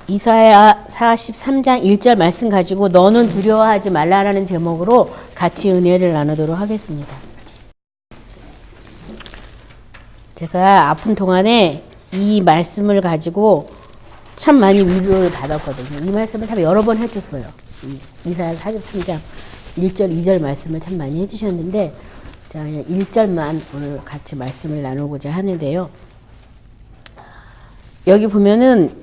이사야 43장 1절 말씀 가지고 너는 두려워하지 말라라는 제목으로 같이 은혜를 나누도록 하겠습니다. 제가 아픈 동안에 이 말씀을 가지고 참 많이 위로를 받았거든요. 이 말씀을 참 여러 번 해줬어요. 이사야 43장 1절, 2절 말씀을 참 많이 해주셨는데 제가 그냥 1절만 오늘 같이 말씀을 나누고자 하는데요. 여기 보면은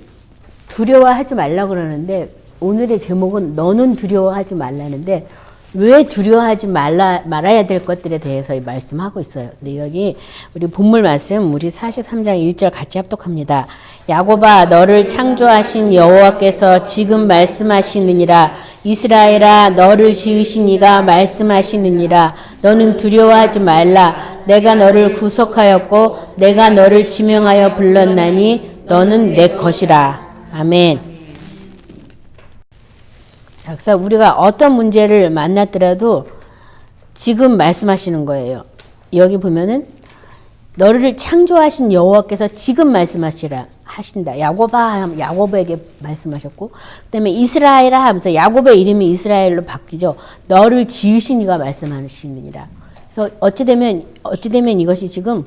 두려워하지 말라고 그러는데 오늘의 제목은 너는 두려워하지 말라는데 왜 두려워하지 말아야 될 것들에 대해서 말씀하고 있어요. 근데 여기 우리 본문 말씀 우리 43장 1절 같이 합독합니다. 야곱아 너를 창조하신 여호와께서 지금 말씀하시느니라. 이스라엘아 너를 지으신 이가 말씀하시느니라. 너는 두려워하지 말라. 내가 너를 구속하였고 내가 너를 지명하여 불렀나니 너는 내 것이라. 아멘. 자, 그래서 우리가 어떤 문제를 만났더라도 지금 말씀하시는 거예요. 여기 보면은 너를 창조하신 여호와께서 지금 말씀하시라 하신다. 야곱아 야곱에게 말씀하셨고, 그다음에 이스라엘아 하면서 야곱의 이름이 이스라엘로 바뀌죠. 너를 지으신 이가 말씀하시느니라. 그래서 어찌되면 이것이 지금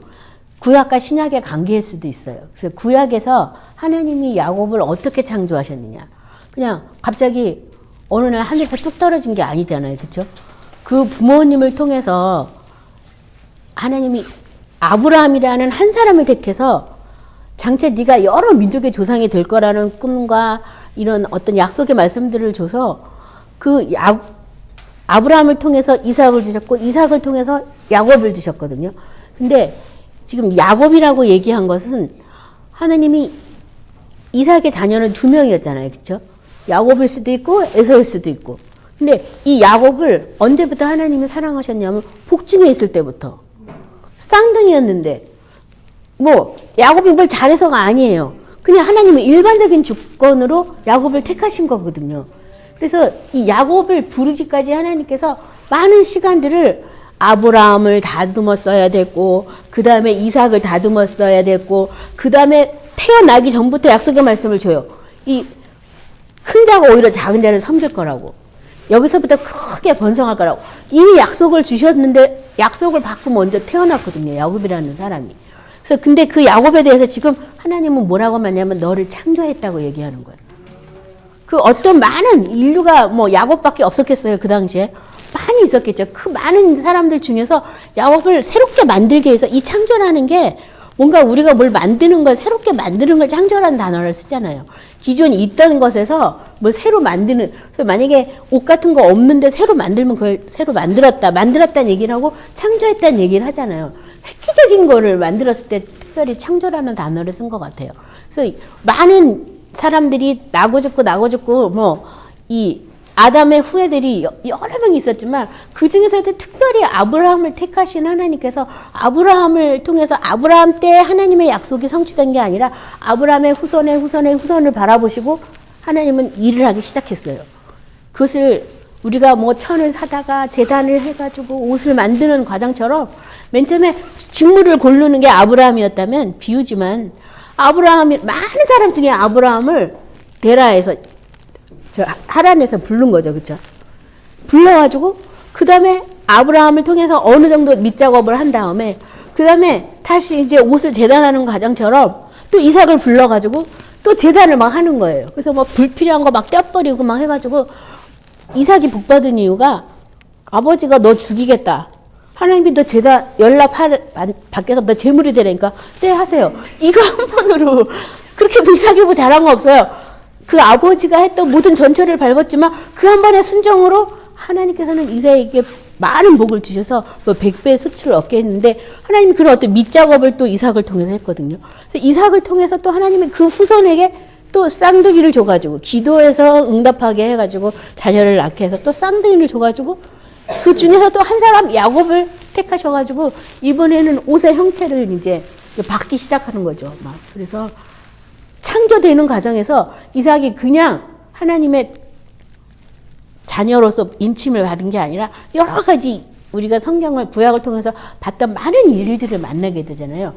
구약과 신약의 관계일 수도 있어요. 그래서 구약에서 하나님이 야곱을 어떻게 창조하셨느냐. 그냥 갑자기 어느 날 하늘에서 뚝 떨어진 게 아니잖아요. 그렇죠? 그 부모님을 통해서 하나님이 아브라함이라는 한 사람을 택해서 장차 네가 여러 민족의 조상이 될 거라는 꿈과 이런 어떤 약속의 말씀들을 줘서 그 아브라함을 통해서 이삭을 주셨고 이삭을 통해서 야곱을 주셨거든요. 근데 지금 야곱이라고 얘기한 것은 하나님이 이삭의 자녀는 2명이었잖아요. 그렇죠? 야곱일 수도 있고 에서일 수도 있고. 근데 이 야곱을 언제부터 하나님이 사랑하셨냐면 복중에 있을 때부터. 쌍둥이였는데 뭐 야곱이 뭘 잘해서가 아니에요. 그냥 하나님은 일반적인 주권으로 야곱을 택하신 거거든요. 그래서 이 야곱을 부르기까지 하나님께서 많은 시간들을 아브라함을 다듬었어야 됐고 그 다음에 이삭을 다듬었어야 됐고 그 다음에 태어나기 전부터 약속의 말씀을 줘요. 이 큰 자가 오히려 작은 자를 섬길 거라고. 여기서부터 크게 번성할 거라고. 이미 약속을 주셨는데 약속을 받고 먼저 태어났거든요. 야곱이라는 사람이. 그래서 근데 그 야곱에 대해서 지금 하나님은 뭐라고 말하냐면 너를 창조했다고 얘기하는 거예요. 그 어떤 많은 인류가 뭐 야곱밖에 없었겠어요. 그 당시에. 많이 있었겠죠. 그 많은 사람들 중에서 야곱을 새롭게 만들게 해서 이 창조라는 게 뭔가 우리가 뭘 만드는 걸 새롭게 만드는 걸 창조라는 단어를 쓰잖아요. 기존에 있던 것에서 뭐 새로 만드는. 그래서 만약에 옷 같은 거 없는데 새로 만들면 그걸 새로 만들었다는 얘기를 하고 창조했다는 얘기를 하잖아요. 획기적인 거를 만들었을 때 특별히 창조라는 단어를 쓴 것 같아요. 그래서 많은 사람들이 나고 죽고 뭐 이 아담의 후예들이 여러 명이 있었지만 그 중에서도 특별히 아브라함을 택하신 하나님께서 아브라함을 통해서 아브라함 때 하나님의 약속이 성취된 게 아니라 아브라함의 후손을 바라보시고 하나님은 일을 하기 시작했어요. 그것을 우리가 뭐 천을 사다가 제단을 해가지고 옷을 만드는 과정처럼 맨 처음에 직무를 고르는 게 아브라함이었다면 비유지만 많은 사람 중에 아브라함을 데라에서 하란에서 부른 거죠. 그렇죠? 불러가지고 그 다음에 아브라함을 통해서 어느 정도 밑작업을 한 다음에 그 다음에 다시 이제 옷을 재단하는 과정처럼 또 이삭을 불러가지고 또 재단을 막 하는 거예요. 그래서 뭐 불필요한 거 막 떼어버리고 막 해가지고 이삭이 복받은 이유가 아버지가 너 죽이겠다. 하나님이 너 재단 연락 밖에서 너 재물이 되라니까 네 하세요. 이거 한 번으로 그렇게 이삭이 뭐 잘한 거 없어요. 그 아버지가 했던 모든 전철을 밟았지만 그 한 번의 순종으로 하나님께서는 이삭에게 많은 복을 주셔서 뭐 100배의 수치를 얻게 했는데 하나님이 그런 어떤 밑작업을 또 이삭을 통해서 했거든요. 그래서 이삭을 통해서 또 하나님이 그 후손에게 또 쌍둥이를 줘가지고 기도해서 응답하게 해가지고 자녀를 낳게 해서 또 쌍둥이를 줘가지고 그 중에서 또 한 사람 야곱을 택하셔가지고 이번에는 옷의 형체를 이제 받기 시작하는 거죠. 막 그래서 창조되는 과정에서 이삭이 그냥 하나님의 자녀로서 인침을 받은 게 아니라 여러 가지 우리가 성경을 구약을 통해서 봤던 많은 일들을 만나게 되잖아요.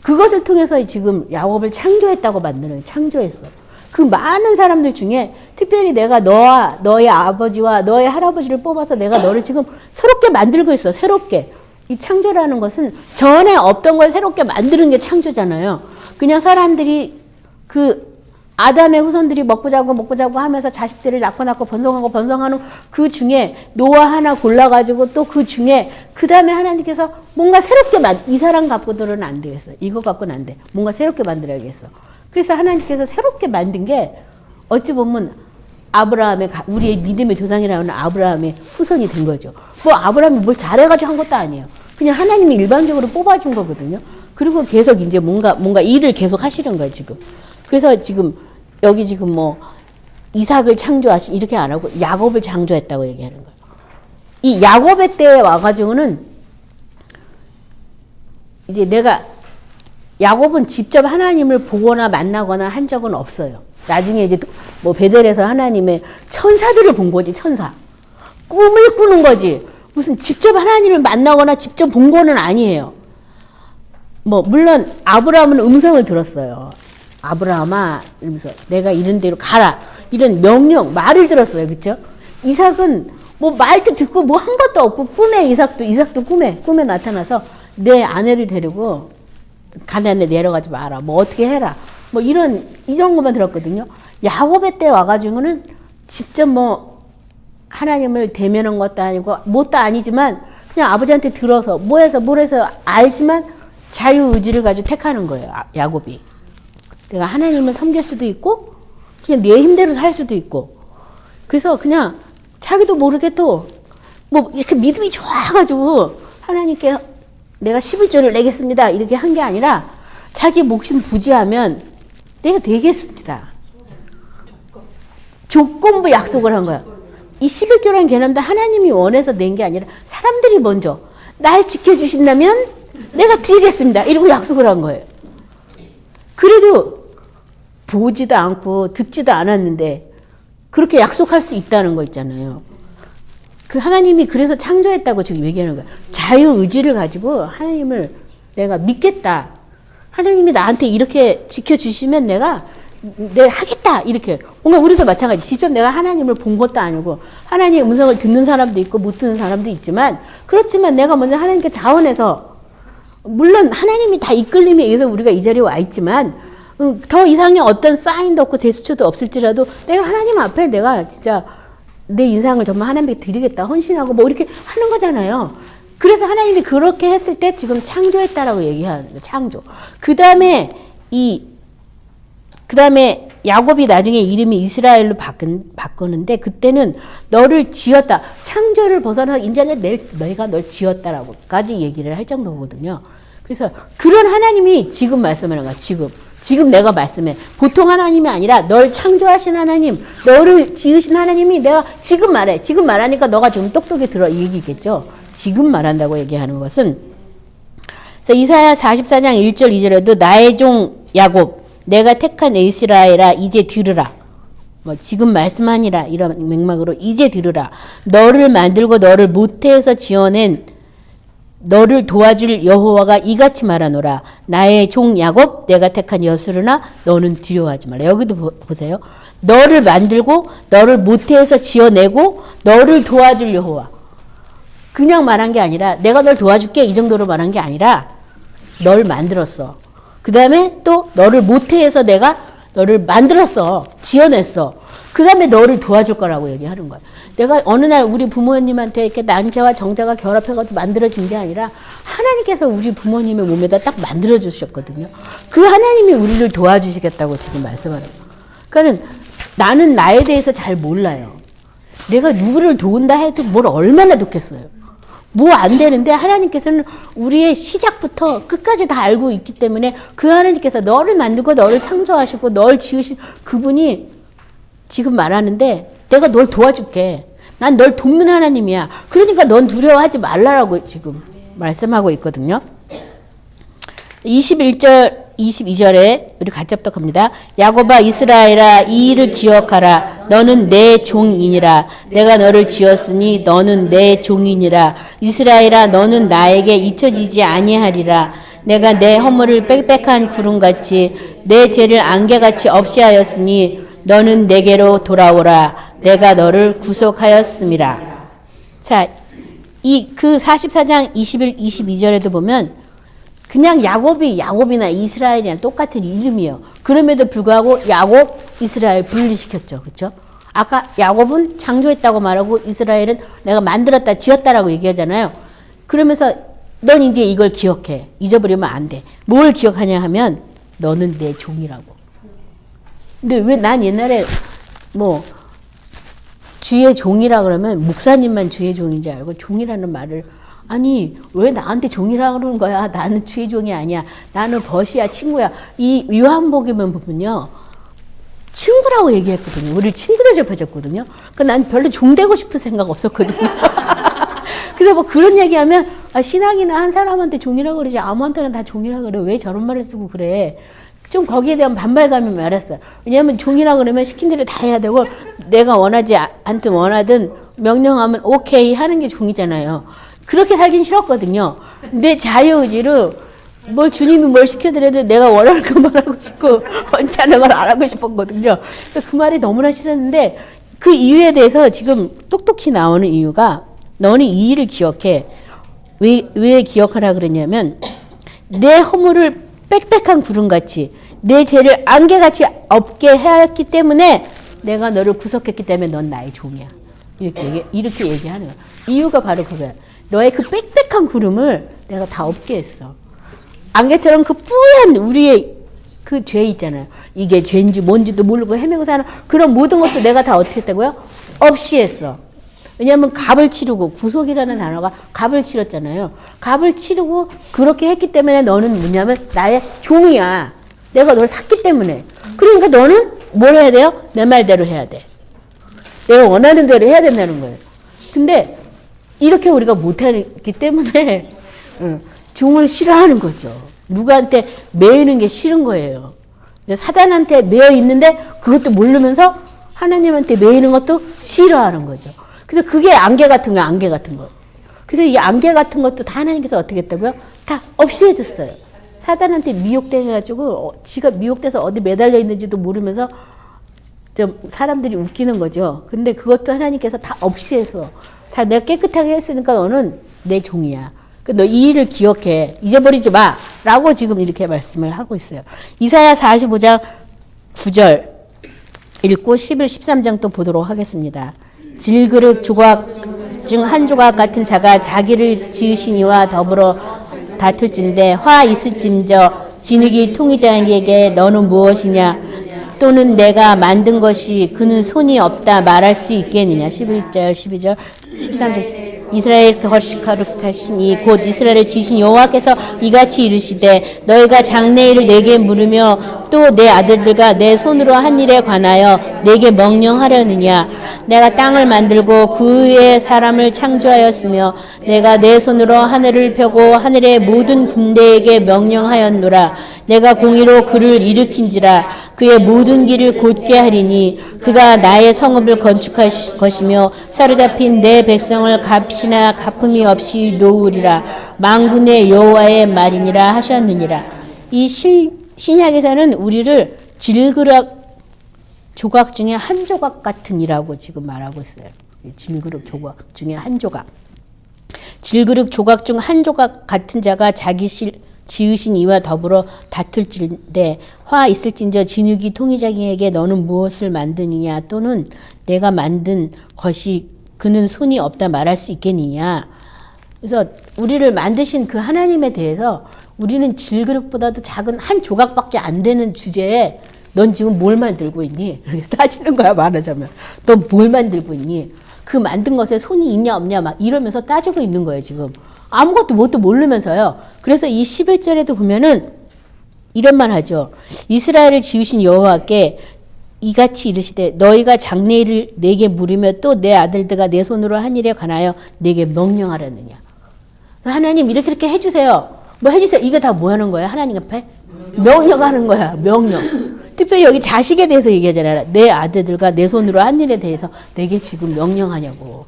그것을 통해서 지금 야곱을 창조했다고 만드는 창조했어. 그 많은 사람들 중에 특별히 내가 너와 너의 아버지와 너의 할아버지를 뽑아서 내가 너를 지금 새롭게 만들고 있어. 새롭게. 이 창조라는 것은 전에 없던 걸 새롭게 만드는 게 창조잖아요. 그냥 사람들이 그 아담의 후손들이 먹고 자고 하면서 자식들을 낳고 번성하고 번성하는 그 중에 노아 하나 골라가지고 또 그 중에 그 다음에 하나님께서 뭔가 새롭게 이 사람 갖고들은 안 되겠어. 이거 갖고는 안 돼. 뭔가 새롭게 만들어야겠어. 그래서 하나님께서 새롭게 만든 게 어찌 보면 아브라함의 우리의 믿음의 조상이라는 아브라함의 후손이 된 거죠. 뭐 아브라함이 뭘 잘해가지고 한 것도 아니에요. 그냥 하나님이 일반적으로 뽑아준 거거든요. 그리고 계속 이제 뭔가 일을 계속 하시는 거예요, 지금. 그래서 지금 여기 지금 뭐 이삭을 창조하시 이렇게 안 하고 야곱을 창조했다고 얘기하는 거예요. 이 야곱의 때에 와가지고는 이제 내가 야곱은 직접 하나님을 보거나 만나거나 한 적은 없어요. 나중에 이제 뭐 베델에서 하나님의 천사들을 본 거지, 천사. 꿈을 꾸는 거지. 무슨 직접 하나님을 만나거나 직접 본 거는 아니에요. 뭐 물론 아브라함은 음성을 들었어요. 아브라함아 이러면서 내가 이런 데로 가라. 이런 명령, 말을 들었어요. 그렇죠? 이삭은 뭐 말도 듣고 뭐 한 것도 없고 꿈에 이삭도 꿈에 나타나서 내 아내를 데리고 가나안에 내려가지 마라. 뭐 어떻게 해라. 뭐 이런 것만 들었거든요. 야곱의 때 와가지고는 직접 뭐 하나님을 대면한 것도 아니고 뭣도 아니지만 그냥 아버지한테 들어서 뭘 해서 알지만 자유의지를 가지고 택하는 거예요. 야곱이. 내가 하나님을 섬길 수도 있고 그냥 내 힘대로 살 수도 있고 그래서 그냥 자기도 모르게 또 뭐 이렇게 믿음이 좋아가지고 하나님께 내가 11조를 내겠습니다 이렇게 한 게 아니라 자기 목숨 부지하면 내가 되겠습니다. 조건부 약속을 한 거야. 이 11조라는 개념도 하나님이 원해서 낸 게 아니라 사람들이 먼저 날 지켜주신다면 내가 드리겠습니다 이러고 약속을 한 거예요. 그래도 보지도 않고 듣지도 않았는데 그렇게 약속할 수 있다는 거 있잖아요. 그 하나님이 그래서 창조했다고 지금 얘기하는 거예요. 자유의지를 가지고 하나님을 내가 믿겠다. 하나님이 나한테 이렇게 지켜주시면 내가 하겠다. 이렇게. 뭔가 우리도 마찬가지. 직접 내가 하나님을 본 것도 아니고 하나님의 음성을 듣는 사람도 있고 못 듣는 사람도 있지만 그렇지만 내가 먼저 하나님께 자원해서 물론 하나님이 다 이끌림에 의해서 우리가 이 자리에 와 있지만 더 이상의 어떤 사인도 없고 제스처도 없을지라도 내가 하나님 앞에 내가 진짜 내 인상을 정말 하나님께 드리겠다 헌신하고 뭐 이렇게 하는 거잖아요. 그래서 하나님이 그렇게 했을 때 지금 창조했다라고 얘기하는 거예요. 창조. 그 다음에 야곱이 나중에 이름이 이스라엘로 바꾸는데 그때는 너를 지었다. 창조를 벗어나 이제는 내가 널 지었다라고까지 얘기를 할 정도거든요. 그래서 그런 하나님이 지금 말씀하는 거야. 지금 내가 말씀해. 보통 하나님이 아니라 널 창조하신 하나님, 너를 지으신 하나님이 내가 지금 말해. 지금 말하니까 너가 좀 똑똑히 들어 이 얘기겠죠. 지금 말한다고 얘기하는 것은 그래서 이사야 44장 1절 2절에도 나의 종 야곱 내가 택한 이스라엘아 이제 들으라. 뭐 지금 말씀하니라 이런 맥락으로 이제 들으라. 너를 만들고 너를 모태에서 지어낸 너를 도와줄 여호와가 이같이 말하노라. 나의 종 야곱 내가 택한 여수르나 너는 두려워하지 말라. 여기도 보세요. 너를 만들고 너를 모태에서 지어내고 너를 도와줄 여호와. 그냥 말한 게 아니라 내가 널 도와줄게 이 정도로 말한 게 아니라 널 만들었어. 그 다음에 또 너를 모태에서 내가 너를 만들었어. 지어냈어. 그 다음에 너를 도와줄 거라고 얘기하는 거야. 내가 어느 날 우리 부모님한테 이렇게 난자와 정자가 결합해가지고 만들어진 게 아니라 하나님께서 우리 부모님의 몸에다 딱 만들어주셨거든요. 그 하나님이 우리를 도와주시겠다고 지금 말씀하는 거예요. 그러니까 나는 나에 대해서 잘 몰라요. 내가 누구를 도운다 해도 뭘 얼마나 좋겠어요. 뭐 안 되는데 하나님께서는 우리의 시작부터 끝까지 다 알고 있기 때문에 그 하나님께서 너를 만들고 너를 창조하시고 널 지으신 그분이 지금 말하는데 내가 널 도와줄게. 난 널 돕는 하나님이야. 그러니까 넌 두려워하지 말라라고 지금 말씀하고 있거든요. 21절 22절에 우리 같이 합독합니다. 야곱아 이스라엘아 이 일을 기억하라. 너는 내 종이니라. 내가 너를 지었으니 너는 내 종이니라. 이스라엘아 너는 나에게 잊혀지지 아니하리라. 내가 내 허물을 빽빽한 구름같이 내 죄를 안개같이 없이 하였으니 너는 내게로 돌아오라. 내가 너를 구속하였음이라. 자, 그 44장 21, 22절에도 보면 그냥 야곱이나 이스라엘이랑 똑같은 이름이에요. 그럼에도 불구하고 야곱, 이스라엘 분리시켰죠. 그렇죠? 아까 야곱은 창조했다고 말하고 이스라엘은 내가 만들었다, 지었다라고 얘기하잖아요. 그러면서 넌 이제 이걸 기억해. 잊어버리면 안 돼. 뭘 기억하냐 하면 너는 내 종이라고. 근데 왜 난 옛날에 뭐 주의 종이라 그러면 목사님만 주의 종인지 알고 종이라는 말을 아니 왜 나한테 종이라 그러는 거야. 나는 주의 종이 아니야. 나는 벗이야, 친구야. 이 요한복음에 보면요. 친구라고 얘기했거든요. 우리를 친구로 접해줬거든요. 그러니까 난 별로 종 되고 싶은 생각 없었거든요. 그래서 뭐 그런 얘기하면 신앙이나 한 사람한테 종이라고 그러지 아무한테나 다 종이라고 그래. 왜 저런 말을 쓰고 그래. 좀 거기에 대한 반발감이 많았어요. 왜냐하면 종이라고 그러면 시킨 대로 다 해야 되고 내가 원하지 않든 원하든 명령하면 오케이 하는 게 종이잖아요. 그렇게 살긴 싫었거든요. 내 자유의지로 뭘 주님이 뭘 시켜드려도 내가 원하는 것만 하고 싶고 원치 않은 걸 안 하고 싶었거든요. 그 말이 너무나 싫었는데 그 이유에 대해서 지금 똑똑히 나오는 이유가 너는 이 일을 기억해. 왜 기억하라 그러냐면 내 허물을 빽빽한 구름같이 내 죄를 안개같이 없게 하였기 때문에 내가 너를 구속했기 때문에 넌 나의 종이야. 이렇게 얘기하는 거야. 이유가 바로 그거야. 너의 그 빽빽한 구름을 내가 다 없게 했어. 안개처럼 그 뿌연 우리의 그 죄 있잖아요. 이게 죄인지 뭔지도 모르고 헤매고 사는 그런 모든 것도 내가 다 어떻게 했다고요? 없이 했어. 왜냐하면 값을 치르고 구속이라는 단어가 값을 치렀잖아요. 값을 치르고 그렇게 했기 때문에 너는 뭐냐면 나의 종이야. 내가 널 샀기 때문에. 그러니까 너는 뭘 해야 돼요? 내 말대로 해야 돼. 내가 원하는 대로 해야 된다는 거예요. 근데 이렇게 우리가 못하기 때문에 종을 싫어하는 거죠. 누구한테 매이는 게 싫은 거예요. 사단한테 매여 있는데 그것도 모르면서 하나님한테 매이는 것도 싫어하는 거죠. 그래서 그게 안개 같은 거야, 안개 같은 거. 그래서 이 안개 같은 것도 다 하나님께서 어떻게 했다고요? 다 없이 해줬어요. 사단한테 미혹돼가지고 지가 미혹돼서 어디 매달려 있는지도 모르면서 좀 사람들이 웃기는 거죠. 근데 그것도 하나님께서 다 없이 해서 다 내가 깨끗하게 했으니까 너는 내 종이야. 너 이 일을 기억해. 잊어버리지 마. 라고 지금 이렇게 말씀을 하고 있어요. 이사야 45장 9절 읽고 11, 13장 또 보도록 하겠습니다. 질그릇 조각 중 한 조각 같은 자가 자기를 지으신 이와 더불어 다툴진대 화 있을진저 진흙이 통이자에게 너는 무엇이냐 또는 내가 만든 것이 그는 손이 없다 말할 수 있겠느냐. 11절 12절 13절 이스라엘 거룩하신 이 곧 이스라엘을 지으신 여호와께서 이같이 이르시되 너희가 장래일을 내게 물으며 또 내 아들들과 내 손으로 한 일에 관하여 내게 명령하려느냐. 내가 땅을 만들고 그 위에 사람을 창조하였으며 내가 내 손으로 하늘을 펴고 하늘의 모든 군대에게 명령하였노라. 내가 공의로 그를 일으킨지라. 그의 모든 길을 곧게 하리니 그가 나의 성읍을 건축할 것이며 사로잡힌 내 백성을 값이나 갚음이 없이 놓으리라. 만군의 여호와의 말이니라 하셨느니라. 이 신약에서는 우리를 질그릇 조각 중에 한 조각 같으니라고 지금 말하고 있어요. 질그릇 조각 중에 한 조각. 질그릇 조각 중 한 조각 같은 자가 자기 지으신 이와 더불어 다툴진대 화 있을진저 진흙이 통이자기에게 너는 무엇을 만드느냐 또는 내가 만든 것이 그는 손이 없다 말할 수 있겠느냐. 그래서 우리를 만드신 그 하나님에 대해서 우리는 질그릇보다도 작은 한 조각밖에 안 되는 주제에 넌 지금 뭘 만들고 있니? 이렇게 따지는 거야, 말하자면. 넌 뭘 만들고 있니? 그 만든 것에 손이 있냐 없냐 막 이러면서 따지고 있는 거예요, 지금. 아무것도 뭣도 모르면서요. 그래서 이 11절에도 보면은 이런 말 하죠. 이스라엘을 지으신 여호와께 이같이 이르시되 너희가 장래일을 내게 물으며 또 내 아들들과 내 손으로 한 일에 관하여 내게 명령하려느냐. 하나님 이렇게 해주세요. 뭐 해주세요. 이게 다 뭐 하는 거야? 하나님 앞에? 명령하는 거야. 명령. 특별히 여기 자식에 대해서 얘기하잖아요. 내 아들들과 내 손으로 한 일에 대해서 내게 지금 명령하냐고.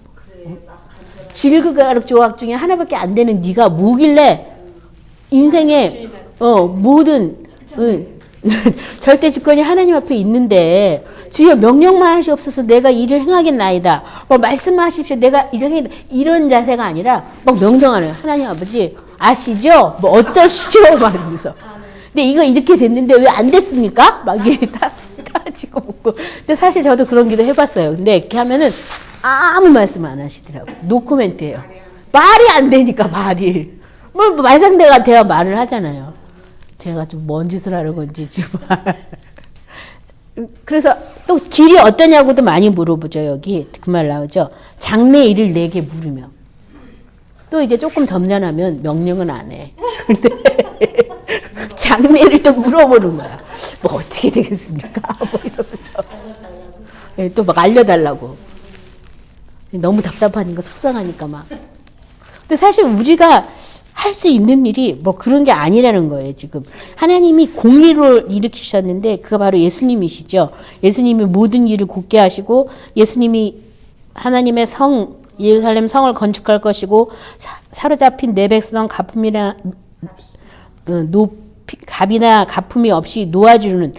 질그릇 조각 중에 하나밖에 안 되는 네가 뭐길래 인생의 모든 절대 주권이 하나님 앞에 있는데 주여 명령만 하시옵소서 내가 이를 행하겠나이다. 뭐 말씀하십시오. 내가 이를 행하겠다. 이런 자세가 아니라 막 명령하는 하나님 아버지 아시죠? 뭐 어떠시죠? 막 이러면서. 근데 이거 이렇게 됐는데 왜 안 됐습니까? 막 이게 다 지고 묻고. 근데 사실 저도 그런 기도 해봤어요. 근데 이렇게 하면은 아무 말씀 안 하시더라고. 노코멘트예요. 말이 안 되니까 말이. 뭐 말상대가 돼야 말을 하잖아요. 제가 좀 뭔 짓을 하는 건지 정말. 그래서 또 길이 어떠냐고도 많이 물어보죠. 여기 그 말 나오죠. 장래 일을 내게 물으며. 또 이제 조금 점잖하면 명령은 안 해. 근데 장래를 또 물어보는 거야. 뭐 어떻게 되겠습니까? 뭐 이러면서 또 막 알려달라고. 너무 답답하니까 속상하니까 막. 근데 사실 우리가 할 수 있는 일이 뭐 그런 게 아니라는 거예요, 지금. 하나님이 공의를 일으키셨는데 그가 바로 예수님이시죠. 예수님이 모든 일을 굳게 하시고 예수님이 하나님의 성, 예루살렘 성을 건축할 것이고 사로잡힌 내 백성 가품이나 갑이나 가품이 없이 놓아주는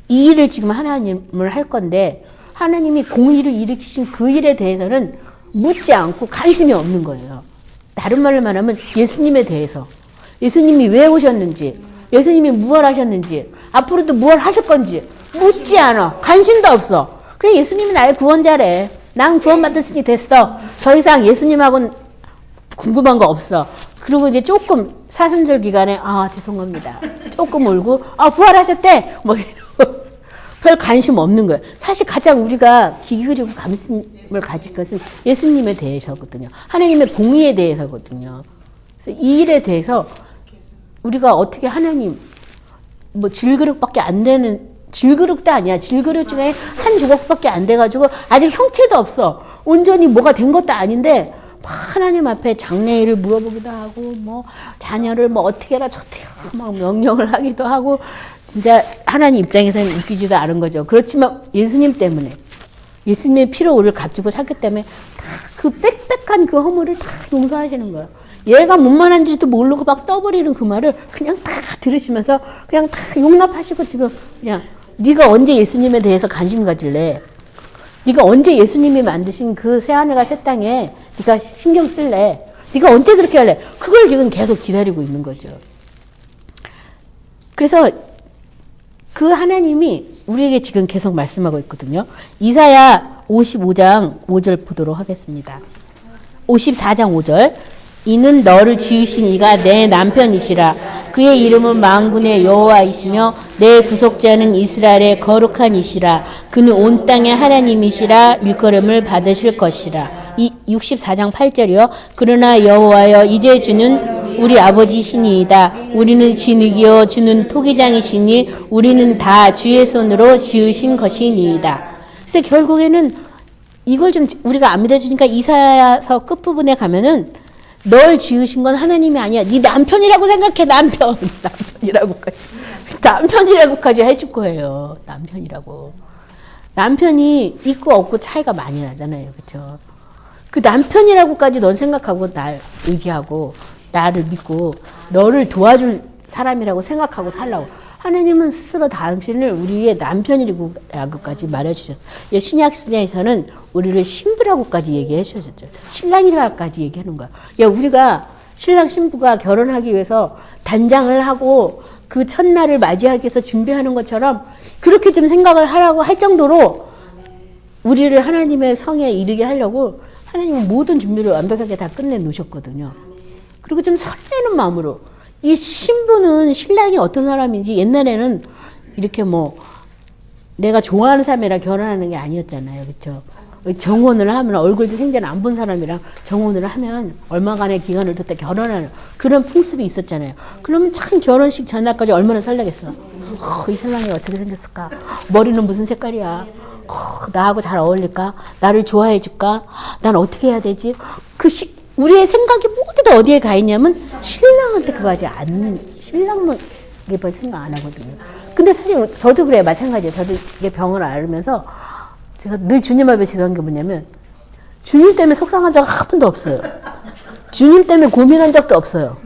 이 일을 지금 하나님을 할 건데 하나님이 공의를 일으키신 그 일에 대해서는 묻지 않고 관심이 없는 거예요. 다른 말로 말하면 예수님에 대해서 예수님이 왜 오셨는지 예수님이 무엇 하셨는지 앞으로도 무엇 하실 건지 묻지 않아. 관심도 없어. 그냥 예수님이 나의 구원자래. 난 구원받았으니 됐어. 더 이상 예수님하고는 궁금한 거 없어. 그리고 이제 조금 사순절 기간에 죄송합니다. 조금 울고 부활하셨대. 뭐 이러고 별 관심 없는 거예요. 사실 가장 우리가 기울이고 관심을 가질 것은 예수님에 대해서거든요. 하나님의 공의에 대해서거든요. 그래서 이 일에 대해서 우리가 어떻게 하나님 뭐 질그릇밖에 안 되는 질그릇도 아니야. 질그릇 중에 한 조각밖에 안 돼가지고 아직 형체도 없어. 온전히 뭐가 된 것도 아닌데 하나님 앞에 장래일을 물어보기도 하고 뭐 자녀를 뭐 어떻게 해라 저떻게 해라 막 명령을 하기도 하고 진짜 하나님 입장에서는 웃기지도 않은 거죠. 그렇지만 예수님 때문에 예수님의 피로 우리를 값주고 샀기 때문에 그 빽빽한 그 허물을 다 용서하시는 거예요. 얘가 뭔 말한지도 모르고 막 떠버리는 그 말을 그냥 다 들으시면서 그냥 다 용납하시고 지금 그냥 네가 언제 예수님에 대해서 관심 가질래? 네가 언제 예수님이 만드신 그 새하늘과 새 땅에 네가 신경 쓸래? 네가 언제 그렇게 할래? 그걸 지금 계속 기다리고 있는 거죠. 그래서 그 하나님이 우리에게 지금 계속 말씀하고 있거든요. 이사야 55장 5절 보도록 하겠습니다. 54장 5절. 이는 너를 지으신 이가 내 남편이시라. 그의 이름은 만군의 여호와이시며 내 구속자는 이스라엘의 거룩한 이시라. 그는 온 땅의 하나님이시라. 일컬음을 받으실 것이라. 이 64장 8절이요. 그러나 여호와여 이제 주는 우리 아버지시니이다. 우리는 진흙이요 주는 토기장이시니 우리는 다 주의 손으로 지으신 것이니이다. 그래서 결국에는 이걸 좀 우리가 안 믿어주니까 이사야서 끝부분에 가면은 널 지으신 건 하나님이 아니야. 네 남편이라고 생각해. 남편이라고까지 해줄 거예요. 남편이라고. 남편이 있고 없고 차이가 많이 나잖아요. 그렇죠? 그 남편이라고까지 넌 생각하고 날 의지하고 나를 믿고 너를 도와줄 사람이라고 생각하고 살라고. 하나님은 스스로 당신을 우리의 남편이라고까지 말해주셨어요. 신약시대에서는 우리를 신부라고까지 얘기해 주셨죠. 신랑이라고까지 얘기하는 거야. 야, 우리가 신랑 신부가 결혼하기 위해서 단장을 하고 그 첫날을 맞이하기 위해서 준비하는 것처럼 그렇게 좀 생각을 하라고 할 정도로 우리를 하나님의 성에 이르게 하려고 하나님은 모든 준비를 완벽하게 다 끝내 놓으셨거든요. 그리고 좀 설레는 마음으로 이 신부는 신랑이 어떤 사람인지 옛날에는 이렇게 뭐 내가 좋아하는 사람이랑 결혼하는 게 아니었잖아요. 그렇죠? 정혼을 하면 얼굴도 생전 안 본 사람이랑 정혼을 하면 얼마간의 기간을 뒀다 결혼하는 그런 풍습이 있었잖아요. 그러면 참 결혼식 전날까지 얼마나 설레겠어. 이 신랑이 어떻게 생겼을까? 머리는 무슨 색깔이야? 나하고 잘 어울릴까? 나를 좋아해 줄까? 난 어떻게 해야 되지? 우리의 생각이 모두 다 어디에 가 있냐면 신랑한테 그거하지 않는 신랑만 이번 생각 안 하거든요. 근데 사실 저도 그래요. 마찬가지예요. 저도 이게 병을 앓으면서 제가 늘 주님 앞에 기도한 게 뭐냐면 주님 때문에 속상한 적 한 번도 없어요. 주님 때문에 고민한 적도 없어요.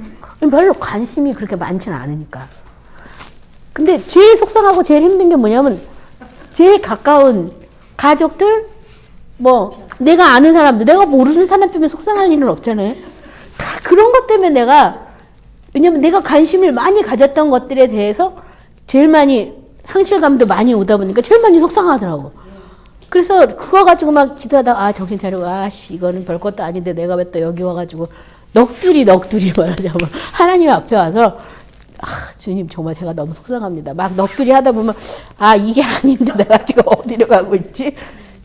별로 관심이 그렇게 많지는 않으니까. 근데 제일 속상하고 제일 힘든 게 뭐냐면 제일 가까운 가족들, 뭐 내가 아는 사람들, 내가 모르는 사람 때문에 속상할 일은 없잖아요. 다 그런 것 때문에 왜냐면 내가 관심을 많이 가졌던 것들에 대해서 제일 많이 상실감도 많이 오다 보니까 제일 많이 속상하더라고. 그래서 그거 가지고 막 기도하다가 정신 차리고 이거는 별것도 아닌데 내가 왜 또 여기 와가지고 넋두리 말하자면 하나님 앞에 와서 주님 정말 제가 너무 속상합니다. 막 넋두리 하다 보면 이게 아닌데 내가 지금 어디로 가고 있지?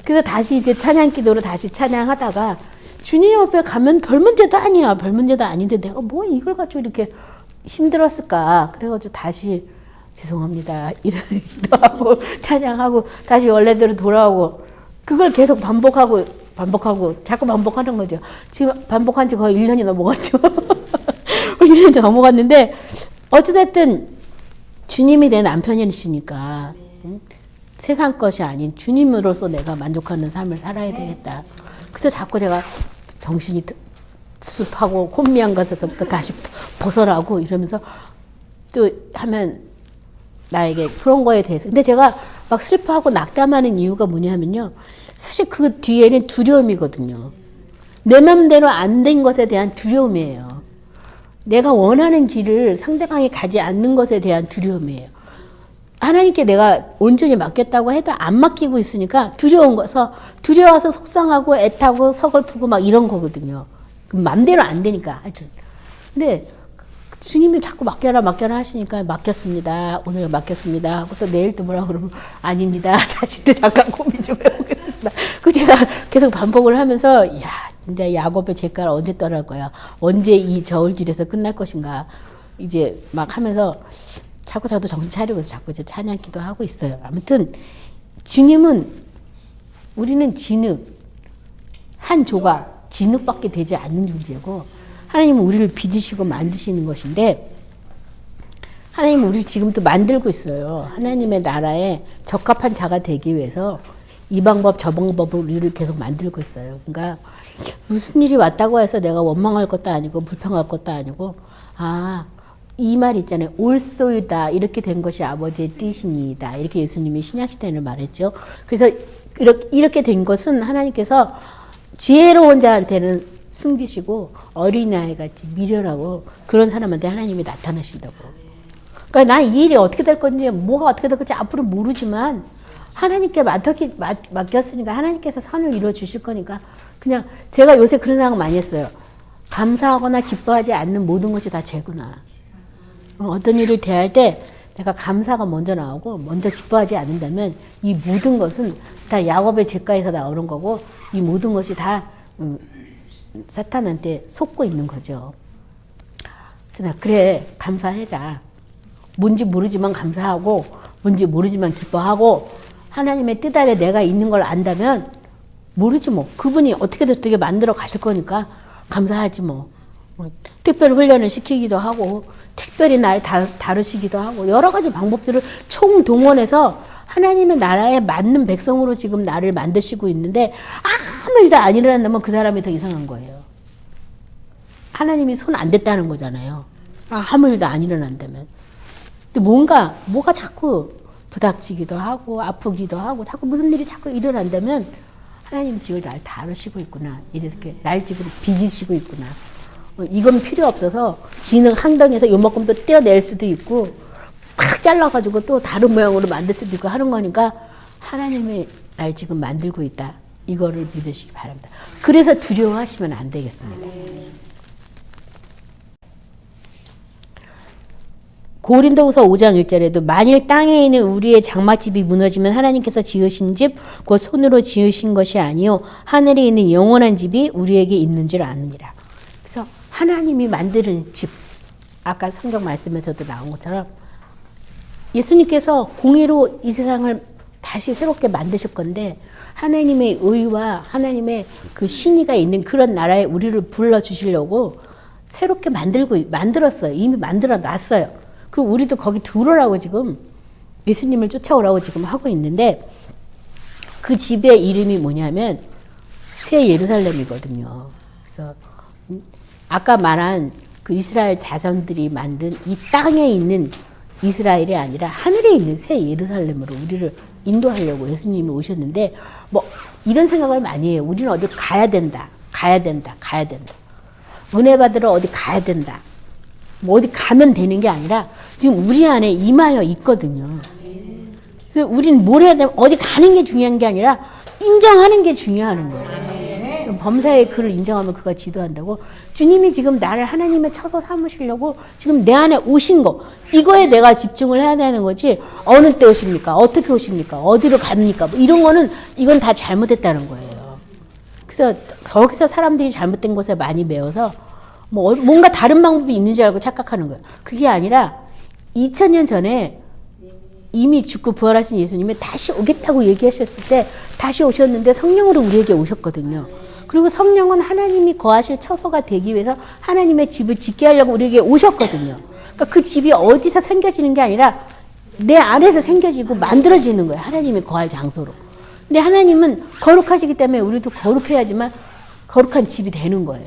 그래서 다시 이제 찬양 기도로 다시 찬양하다가 주님 옆에 가면 별 문제도 아니야. 별 문제도 아닌데 내가 뭐 이걸 가지고 이렇게 힘들었을까? 그래가지고 다시 죄송합니다. 이런 기도하고 찬양하고 다시 원래대로 돌아오고 그걸 계속 반복하고 자꾸 반복하는 거죠. 지금 반복한 지 거의 1년이 넘어갔죠. 1년이 넘어갔는데 어찌됐든 주님이 내 남편이시니까 세상 것이 아닌 주님으로서 내가 만족하는 삶을 살아야 되겠다. 그래서 자꾸 제가 정신이 수습하고 혼미한 것에서부터 다시 벗어나고 이러면서 또 하면 나에게 그런 거에 대해서. 근데 제가 막 슬퍼하고 낙담하는 이유가 뭐냐면요. 사실 그 뒤에는 두려움이거든요. 내 맘대로 안 된 것에 대한 두려움이에요. 내가 원하는 길을 상대방이 가지 않는 것에 대한 두려움이에요. 하나님께 내가 온전히 맡겼다고 해도 안 맡기고 있으니까 두려워서 속상하고 애타고 서글프고 막 이런 거거든요. 맘대로 안 되니까 하여튼. 근데 주님이 자꾸 맡겨라 하시니까 맡겼습니다. 오늘 맡겼습니다. 하고 또 내일 또 뭐라 그러면 아닙니다. 다시 또 잠깐 고민 좀 해보겠습니다. 그 제가 계속 반복을 하면서 진짜 야곱의 제가를 언제 떠날 거야? 언제 이 저울질에서 끝날 것인가? 이제 막 하면서 자꾸 저도 정신 차리고 자꾸 이제 찬양 기도하고 있어요. 아무튼 주님은 우리는 한 조각 진흙밖에 되지 않는 존재고 하나님은 우리를 빚으시고 만드시는 것인데 하나님은 우리를 지금도 만들고 있어요. 하나님의 나라에 적합한 자가 되기 위해서 이 방법 저 방법으로 우리를 계속 만들고 있어요. 그러니까 무슨 일이 왔다고 해서 내가 원망할 것도 아니고 불평할 것도 아니고 이 말 있잖아요. 옳소이다. 이렇게 된 것이 아버지의 뜻이니이다. 이렇게 예수님이 신약시대를 말했죠. 그래서 이렇게 된 것은 하나님께서 지혜로운 자한테는 숨기시고 어린아이 같이 미련하고 그런 사람한테 하나님이 나타나신다고. 그러니까 난 이 일이 어떻게 될 건지 뭐가 어떻게 될 건지 앞으로 모르지만 하나님께 맡겼으니까 하나님께서 선을 이루어 주실 거니까 그냥 제가 요새 그런 생각 많이 했어요. 감사하거나 기뻐하지 않는 모든 것이 다 죄구나. 어떤 일을 대할 때 내가 감사가 먼저 나오고 먼저 기뻐하지 않는다면 이 모든 것은 다 야곱의 죄가에서 나오는 거고 이 모든 것이 다 사탄한테 속고 있는 거죠. 그래서 그래 감사하자. 뭔지 모르지만 감사하고 뭔지 모르지만 기뻐하고 하나님의 뜻 아래 내가 있는 걸 안다면 모르지 뭐. 그분이 어떻게든 어떻게 만들어 가실 거니까 감사하지 뭐. 특별 훈련을 시키기도 하고 특별히 날 다루시기도 하고 여러 가지 방법들을 총동원해서 하나님의 나라에 맞는 백성으로 지금 나를 만드시고 있는데 아무 일도 안 일어난다면 그 사람이 더 이상한 거예요. 하나님이 손 안 댔다는 거잖아요. 아무 일도 안 일어난다면. 근데 뭐가 자꾸 부닥치기도 하고 아프기도 하고 자꾸 무슨 일이 자꾸 일어난다면 하나님이 지금 날 다루시고 있구나. 이렇게 날 지금 빚으시고 있구나. 이건 필요 없어서 진흙 항덩이에서 요만큼 또 떼어낼 수도 있고 팍 잘라가지고 또 다른 모양으로 만들 수도 있고 하는 거니까 하나님이 날 지금 만들고 있다. 이거를 믿으시기 바랍니다. 그래서 두려워하시면 안 되겠습니다. 고린도후서 5장 1절에도 만일 땅에 있는 우리의 장막집이 무너지면 하나님께서 지으신 집 곧 손으로 지으신 것이 아니요 하늘에 있는 영원한 집이 우리에게 있는 줄 아느니라. 그래서 하나님이 만드는 집, 아까 성경 말씀에서도 나온 것처럼 예수님께서 공의로 이 세상을 다시 새롭게 만드실 건데 하나님의 의와 하나님의 그 신의가 있는 그런 나라에 우리를 불러주시려고 새롭게 만들었어요. 이미 만들어 놨어요. 그 우리도 거기 들어오라고 지금 예수님을 쫓아오라고 지금 하고 있는데 그 집의 이름이 뭐냐면 새 예루살렘이거든요. 그래서 아까 말한 그 이스라엘 자손들이 만든 이 땅에 있는 이스라엘이 아니라 하늘에 있는 새 예루살렘으로 우리를 인도하려고 예수님이 오셨는데 뭐 이런 생각을 많이 해요. 우리는 어디 가야 된다. 가야 된다. 가야 된다. 은혜 받으러 어디 가야 된다. 뭐 어디 가면 되는 게 아니라 지금 우리 안에 임하여 있거든요. 그래서 우리는 뭘 해야 되면 어디 가는 게 중요한 게 아니라 인정하는 게 중요한 거예요. 범사의 그를 인정하면 그가 지도한다고. 주님이 지금 나를 하나님의 처소 삼으시려고 지금 내 안에 오신 거, 이거에 내가 집중을 해야 되는 거지. 어느 때 오십니까? 어떻게 오십니까? 어디로 갑니까? 뭐 이런 거는 이건 다 잘못됐다는 거예요. 그래서 거기서 사람들이 잘못된 것에 많이 매여서 뭐 뭔가 다른 방법이 있는 줄 알고 착각하는 거예요. 그게 아니라 2000년 전에 이미 죽고 부활하신 예수님이 다시 오겠다고 얘기하셨을 때 다시 오셨는데 성령으로 우리에게 오셨거든요. 그리고 성령은 하나님이 거하실 처소가 되기 위해서 하나님의 집을 짓게 하려고 우리에게 오셨거든요. 그러니까 그 집이 어디서 생겨지는 게 아니라 내 안에서 생겨지고 만들어지는 거예요. 하나님이 거할 장소로. 근데 하나님은 거룩하시기 때문에 우리도 거룩해야지만 거룩한 집이 되는 거예요.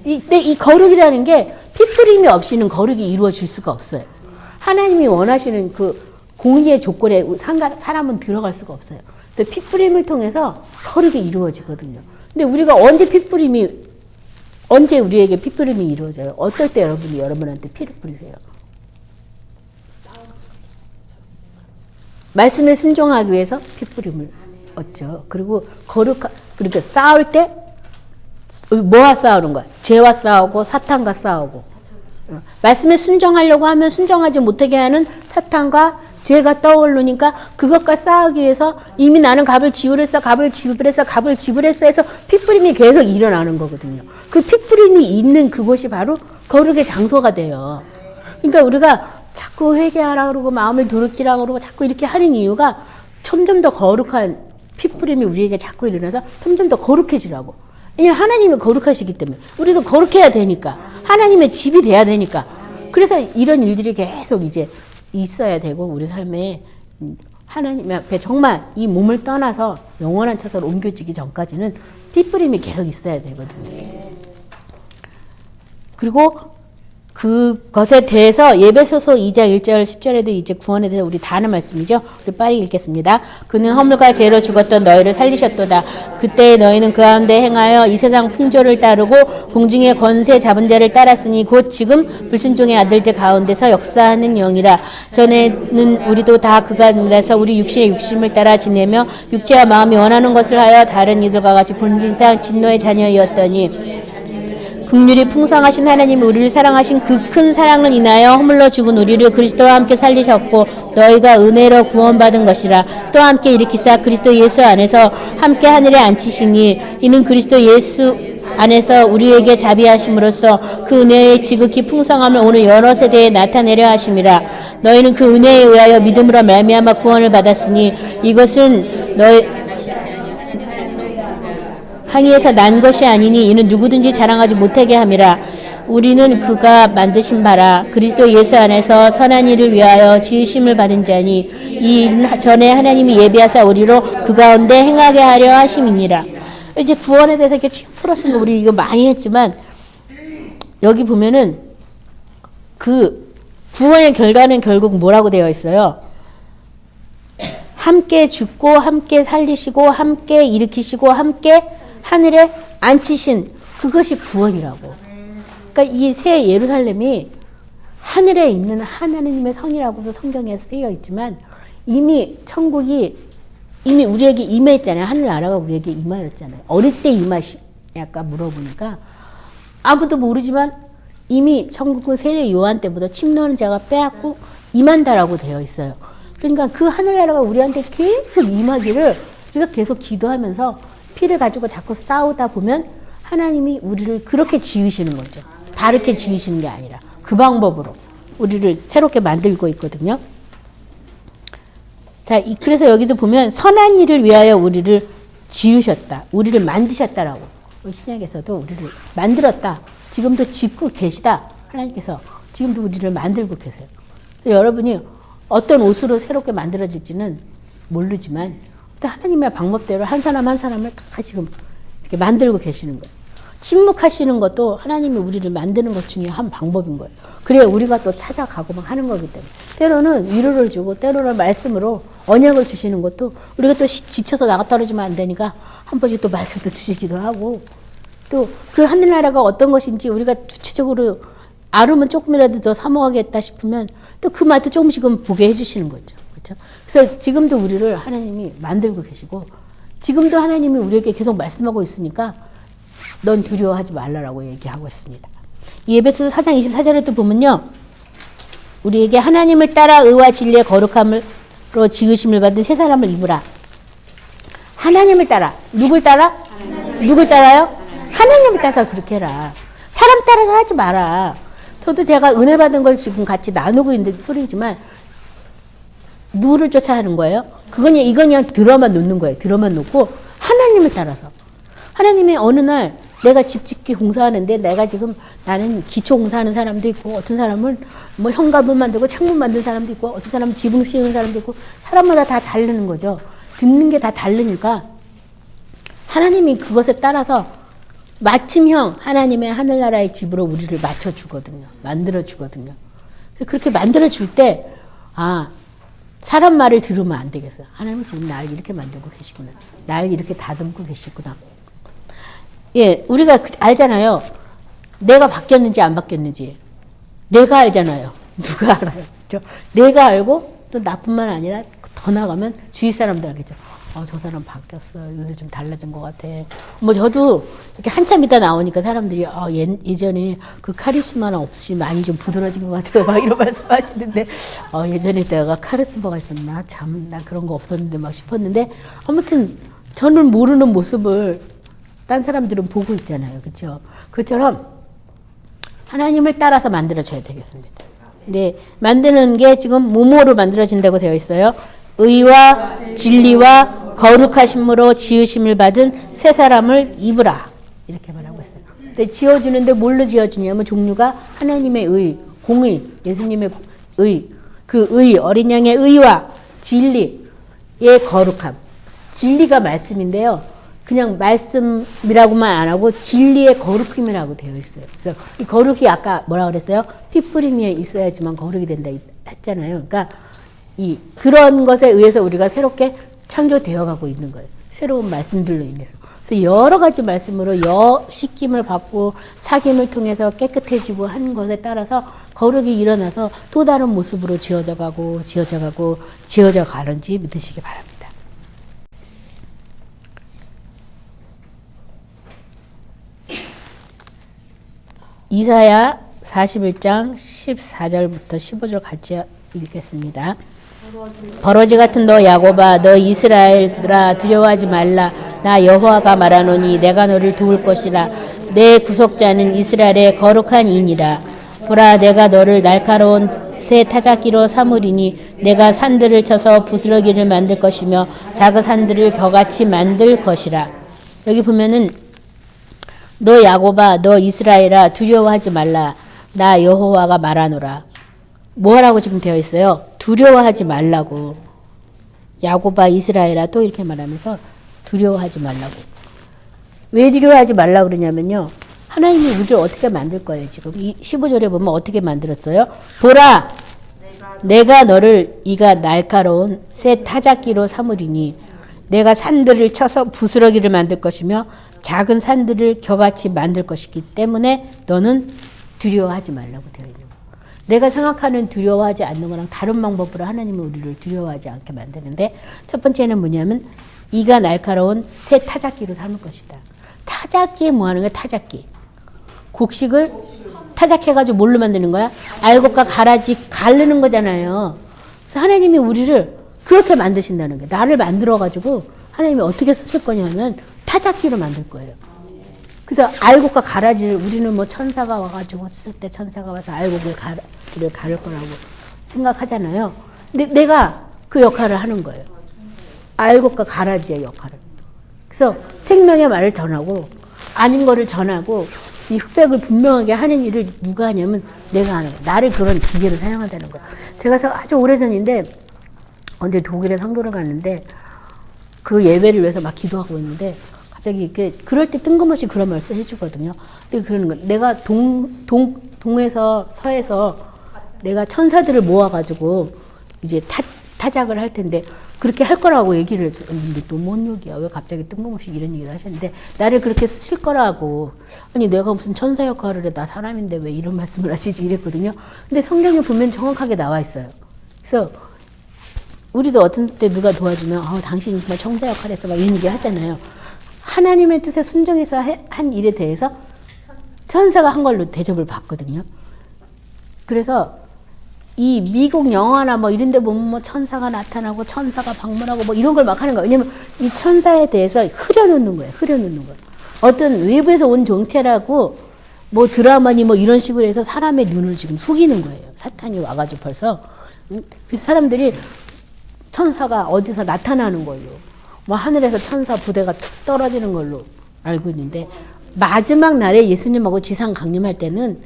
이 거룩이라는 게 피프림이 없이는 거룩이 이루어질 수가 없어요. 하나님이 원하시는 그 공의의 조건에 사람은 들어갈 수가 없어요. 그래서 피프림을 통해서 거룩이 이루어지거든요. 근데 우리가 언제 우리에게 피프림이 이루어져요? 어떨 때 여러분이 여러분한테 피를 뿌리세요? 말씀에 순종하기 위해서 피프림을 얻죠. 그리고 그러니까 싸울 때 뭐와 싸우는 거야? 죄와 싸우고 사탄과 싸우고. 말씀에 순종하려고 하면 순종하지 못하게 하는 사탄과 죄가 떠오르니까 그것과 싸우기 위해서 이미 나는 값을 지불했어 해서 피뿌림이 계속 일어나는 거거든요. 그 피뿌림이 있는 그곳이 바로 거룩의 장소가 돼요. 그러니까 우리가 자꾸 회개하라 그러고 마음을 돌이키라 그러고 자꾸 이렇게 하는 이유가 점점 더 거룩한 피뿌림이 우리에게 자꾸 일어나서 점점 더 거룩해지라고. 왜냐하면 하나님이 거룩하시기 때문에 우리도 거룩해야 되니까 하나님의 집이 돼야 되니까. 그래서 이런 일들이 계속 이제 있어야 되고 우리 삶에 하나님 앞에 정말 이 몸을 떠나서 영원한 처소로 옮겨지기 전까지는 피뿌림이 계속 있어야 되거든요. 그리고 그것에 대해서 예배소서 2장 1절 10절에도 이제 구원에 대해서 우리 다 아는 말씀이죠. 우리 빨리 읽겠습니다. 그는 허물과 죄로 죽었던 너희를 살리셨도다. 그때 너희는 그 가운데 행하여 이 세상 풍조를 따르고 공중의 권세 잡은 자를 따랐으니 곧 지금 불순종의 아들들 가운데서 역사하는 영이라. 전에는 우리도 다 그 가운데서 우리 육신의 욕심을 따라 지내며 육체와 마음이 원하는 것을 하여 다른 이들과 같이 본질상 진노의 자녀이었더니 긍휼이 풍성하신 하나님이 우리를 사랑하신 그 큰 사랑을 인하여 허물로 죽은 우리를 그리스도와 함께 살리셨고 너희가 은혜로 구원받은 것이라. 또 함께 일으키사 그리스도 예수 안에서 함께 하늘에 앉히시니 이는 그리스도 예수 안에서 우리에게 자비하심으로써 그 은혜의 지극히 풍성함을 오늘 여러 세대에 나타내려 하심이라. 너희는 그 은혜에 의하여 믿음으로 말미암아 구원을 받았으니 이것은 너희 항의에서 난 것이 아니니 이는 누구든지 자랑하지 못하게 함이라. 우리는 그가 만드신 바라 그리스도 예수 안에서 선한 일을 위하여 지으심을 받은 자니 이 일은 전에 하나님이 예비하사 우리로 그 가운데 행하게 하려 하심이니라. 이제 구원에 대해서 이렇게 쭉 풀었으니까 우리 이거 많이 했지만 여기 보면은 그 구원의 결과는 결국 뭐라고 되어 있어요? 함께 죽고 함께 살리시고 함께 일으키시고 함께 하늘에 앉히신 그것이 구원이라고. 그러니까 이 새 예루살렘이 하늘에 있는 하나님의 성이라고도 성경에 쓰여 있지만 이미 천국이 이미 우리에게 임했잖아요. 하늘나라가 우리에게 임하였잖아요. 어릴 때 임하시냐까 물어보니까 아무도 모르지만 이미 천국은 세례 요한 때보다 침노하는 자가 빼앗고 임한다라고 되어 있어요. 그러니까 그 하늘나라가 우리한테 계속 임하기를 우리가 계속 기도하면서 피를 가지고 자꾸 싸우다 보면 하나님이 우리를 그렇게 지으시는 거죠. 다르게 지으시는 게 아니라 그 방법으로 우리를 새롭게 만들고 있거든요. 자, 그래서 여기도 보면 선한 일을 위하여 우리를 지으셨다. 우리를 만드셨다라고. 신약에서도 우리를 만들었다. 지금도 짓고 계시다. 하나님께서 지금도 우리를 만들고 계세요. 그래서 여러분이 어떤 옷으로 새롭게 만들어질지는 모르지만 하나님의 방법대로 한 사람 한 사람을 다 지금 이렇게 만들고 계시는 거예요. 침묵하시는 것도 하나님이 우리를 만드는 것 중에 한 방법인 거예요. 그래야 우리가 또 찾아가고 막 하는 거기 때문에. 때로는 위로를 주고 때로는 말씀으로 언약을 주시는 것도 우리가 또 지쳐서 나가 떨어지면 안 되니까 한 번씩 또 말씀도 주시기도 하고 또 그 하늘나라가 어떤 것인지 우리가 구체적으로 알으면 조금이라도 더 사모하겠다 싶으면 또 그 맛도 조금씩은 보게 해주시는 거죠. 그렇죠? 그래서 지금도 우리를 하나님이 만들고 계시고 지금도 하나님이 우리에게 계속 말씀하고 있으니까 넌 두려워하지 말라라고 얘기하고 있습니다. 이 에베소서 4장 24절에도 보면요. 우리에게 하나님을 따라 의와 진리의 거룩함으로 지으심을 받은 새 사람을 입으라. 하나님을 따라. 누굴 따라? 누굴 따라요? 하나님을 따라서 그렇게 해라. 사람 따라서 하지 마라. 저도 제가 은혜 받은 걸 지금 같이 나누고 있는 뿐이지만 누구를 쫓아 하는 거예요? 이건 그냥 들어만 놓는 거예요. 들어만 놓고 하나님을 따라서. 하나님이 어느 날 내가 집 짓기 공사하는데 나는 기초 공사하는 사람도 있고 어떤 사람은 뭐 현관문 만들고 창문 만드는 사람도 있고 어떤 사람은 지붕 씌우는 사람도 있고 사람마다 다 다르는 거죠. 듣는 게 다 다르니까 하나님이 그것에 따라서 마침형 하나님의 하늘나라의 집으로 우리를 맞춰주거든요. 만들어주거든요. 그래서 그렇게 만들어줄 때 사람 말을 들으면 안 되겠어요. 하나님은 지금 날 이렇게 만들고 계시구나. 날 이렇게 다듬고 계시구나. 예, 우리가 알잖아요. 내가 바뀌었는지 안 바뀌었는지. 내가 알잖아요. 누가 알아요? 그렇죠? 내가 알고 또 나뿐만 아니라 더 나가면 주위 사람들 알겠죠. 저 사람 바뀌었어. 요새 좀 달라진 것 같아. 뭐 저도 이렇게 한참 있다 나오니까 사람들이 예전에 그 카리스마는 없이 많이 좀 부드러진 것 같아요. 막 이런 말씀 하시는데 예전에 내가 카리스마가 있었나? 참 나 그런 거 없었는데 막 싶었는데 아무튼 저는 모르는 모습을 딴 사람들은 보고 있잖아요. 그렇죠? 그처럼 하나님을 따라서 만들어져야 되겠습니다. 근데 만드는 게 지금 뭐뭐로 만들어진다고 되어 있어요? 의와 진리와 거룩하심으로 지으심을 받은 새 사람을 입으라. 이렇게 말하고 있어요. 근데 지어주는데 뭘로 지어주냐면 종류가 하나님의 의, 공의, 예수님의 의, 그 의, 어린 양의 의와 진리의 거룩함. 진리가 말씀인데요. 그냥 말씀이라고만 안 하고 진리의 거룩함이라고 되어 있어요. 그래서 이 거룩이 아까 뭐라 그랬어요? 피 뿌림 위에 있어야지만 거룩이 된다 했잖아요. 그러니까 그런 것에 의해서 우리가 새롭게 창조되어 가고 있는 거예요. 새로운 말씀들로 인해서. 그래서 여러 가지 말씀으로 씻김을 받고 사김을 통해서 깨끗해지고 하는 것에 따라서 거룩이 일어나서 또 다른 모습으로 지어져 가는지 믿으시기 바랍니다. 이사야 41장 14절부터 15절 같이 읽겠습니다. 버러지 같은 너 야곱아 너 이스라엘들아 두려워하지 말라. 나 여호와가 말하노니 내가 너를 도울 것이라. 내 구속자는 이스라엘의 거룩한 이니라. 보라 내가 너를 날카로운 새 타작기로 삼으리니 내가 산들을 쳐서 부스러기를 만들 것이며 작은 산들을 겨같이 만들 것이라. 여기 보면은 너 야곱아 너 이스라엘아 두려워하지 말라. 나 여호와가 말하노라. 뭐라고 지금 되어 있어요? 두려워하지 말라고. 야곱아 이스라엘아 또 이렇게 말하면서 두려워하지 말라고. 왜 두려워하지 말라고 그러냐면요. 하나님이 우리를 어떻게 만들 거예요. 지금 이 15절에 보면 어떻게 만들었어요? 보라 내가 너를 이가 날카로운 새 타작기로 삼으리니 내가 산들을 쳐서 부스러기를 만들 것이며 작은 산들을 겨같이 만들 것이기 때문에 너는 두려워하지 말라고 되어 있는 거예요. 내가 생각하는 두려워하지 않는 거랑 다른 방법으로 하나님은 우리를 두려워하지 않게 만드는데 첫 번째는 뭐냐면 이가 날카로운 새 타작기로 삼을 것이다. 타작기에 뭐 하는 거야? 타작기. 곡식을 타작해가지고 뭘로 만드는 거야? 알곡과 가라지 가르는 거잖아요. 그래서 하나님이 우리를 그렇게 만드신다는 거예요. 나를 만들어가지고 하나님이 어떻게 쓰실 거냐면 타작기로 만들 거예요. 그래서 알곡과 가라지를 우리는 뭐 천사가 와가지고 쓸 때 천사가 와서 알곡을 가를 거라고 생각하잖아요. 근데 내가 그 역할을 하는 거예요. 알곡과 가라지의 역할을. 그래서 생명의 말을 전하고 아닌 거를 전하고 이 흑백을 분명하게 하는 일을 누가 하냐면 내가 하는 거예요. 나를 그런 기계로 사용한다는 거예요. 제가 아주 오래전인데 언제 독일에 상도를 갔는데 그 예배를 위해서 막 기도하고 있는데 갑자기 그럴 때 뜬금없이 그런 말씀 해주거든요. 근데 그러는 거 내가 동에서 서에서 내가 천사들을 모아가지고 이제 타작을 할 텐데 그렇게 할 거라고 얘기를 했는데 또 뭔 욕이야. 왜 갑자기 뜬금없이 이런 얘기를 하셨는데 나를 그렇게 쓰실 거라고. 아니 내가 무슨 천사 역할을 해. 나 사람인데 왜 이런 말씀을 하시지 이랬거든요. 근데 성경에 보면 정확하게 나와 있어요. 그래서 우리도 어떤 때 누가 도와주면 당신이 정말 천사 역할을 했어 막 이런 얘기 하잖아요. 하나님의 뜻에 순종해서 한 일에 대해서 천사가 한 걸로 대접을 받거든요. 그래서 이 미국 영화나 뭐 이런 데 보면 뭐 천사가 나타나고 천사가 방문하고 뭐 이런 걸 막 하는 거예요. 왜냐면 이 천사에 대해서 흐려놓는 거예요. 흐려놓는 거예요. 어떤 외부에서 온 정체라고 뭐 드라마니 뭐 이런 식으로 해서 사람의 눈을 지금 속이는 거예요. 사탄이 와가지고 벌써. 그래서 사람들이 천사가 어디서 나타나는 걸로 뭐 하늘에서 천사 부대가 툭 떨어지는 걸로 알고 있는데 마지막 날에 예수님하고 지상 강림할 때는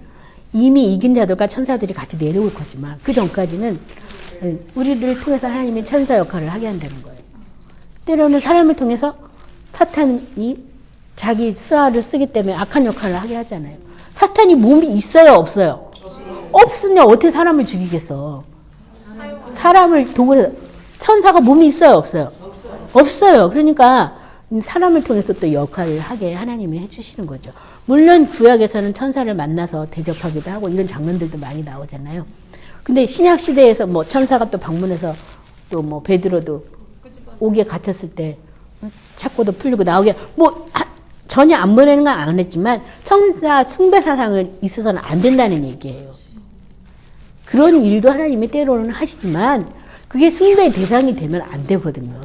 이미 이긴 자들과 천사들이 같이 내려올 거지만 그 전까지는 우리를 통해서 하나님이 천사 역할을 하게 한다는 거예요. 때로는 사람을 통해서 사탄이 자기 수하를 쓰기 때문에 악한 역할을 하게 하잖아요. 사탄이 몸이 있어요, 없어요? 없으면 어떻게 사람을 죽이겠어? 사람을 도구로 천사가 몸이 있어요, 없어요? 없어요. 그러니까 사람을 통해서 또 역할을 하게 하나님이 해주시는 거죠. 물론 구약에서는 천사를 만나서 대접하기도 하고 이런 장면들도 많이 나오잖아요. 근데 신약 시대에서 뭐 천사가 또 방문해서 또 뭐 베드로도 옥에 갇혔을 때 찾고도 풀리고 나오게 뭐 전혀 안 보내는 건 안 했지만 천사 숭배 사상을 있어서는 안 된다는 얘기예요. 그런 일도 하나님이 때로는 하시지만 그게 숭배의 대상이 되면 안 되거든요.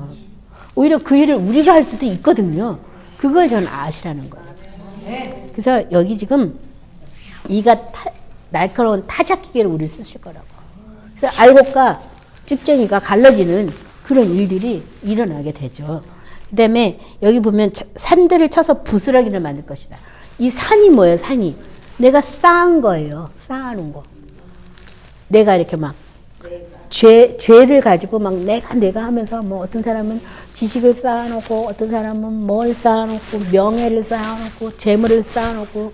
오히려 그 일을 우리가 할 수도 있거든요. 그걸 저는 아시라는 거예요. 그래서 여기 지금 이가 날카로운 타작기계를 우리 쓰실 거라고. 그래서 알곡과 쭉정이가 갈라지는 그런 일들이 일어나게 되죠. 그 다음에 여기 보면 산들을 쳐서 부스러기를 만들 것이다. 이 산이 뭐예요? 산이. 내가 쌓은 거예요. 쌓아놓은 거. 내가 이렇게 막 죄를 가지고 막 내가 하면서 뭐 어떤 사람은 지식을 쌓아놓고 어떤 사람은 뭘 쌓아놓고 명예를 쌓아놓고 재물을 쌓아놓고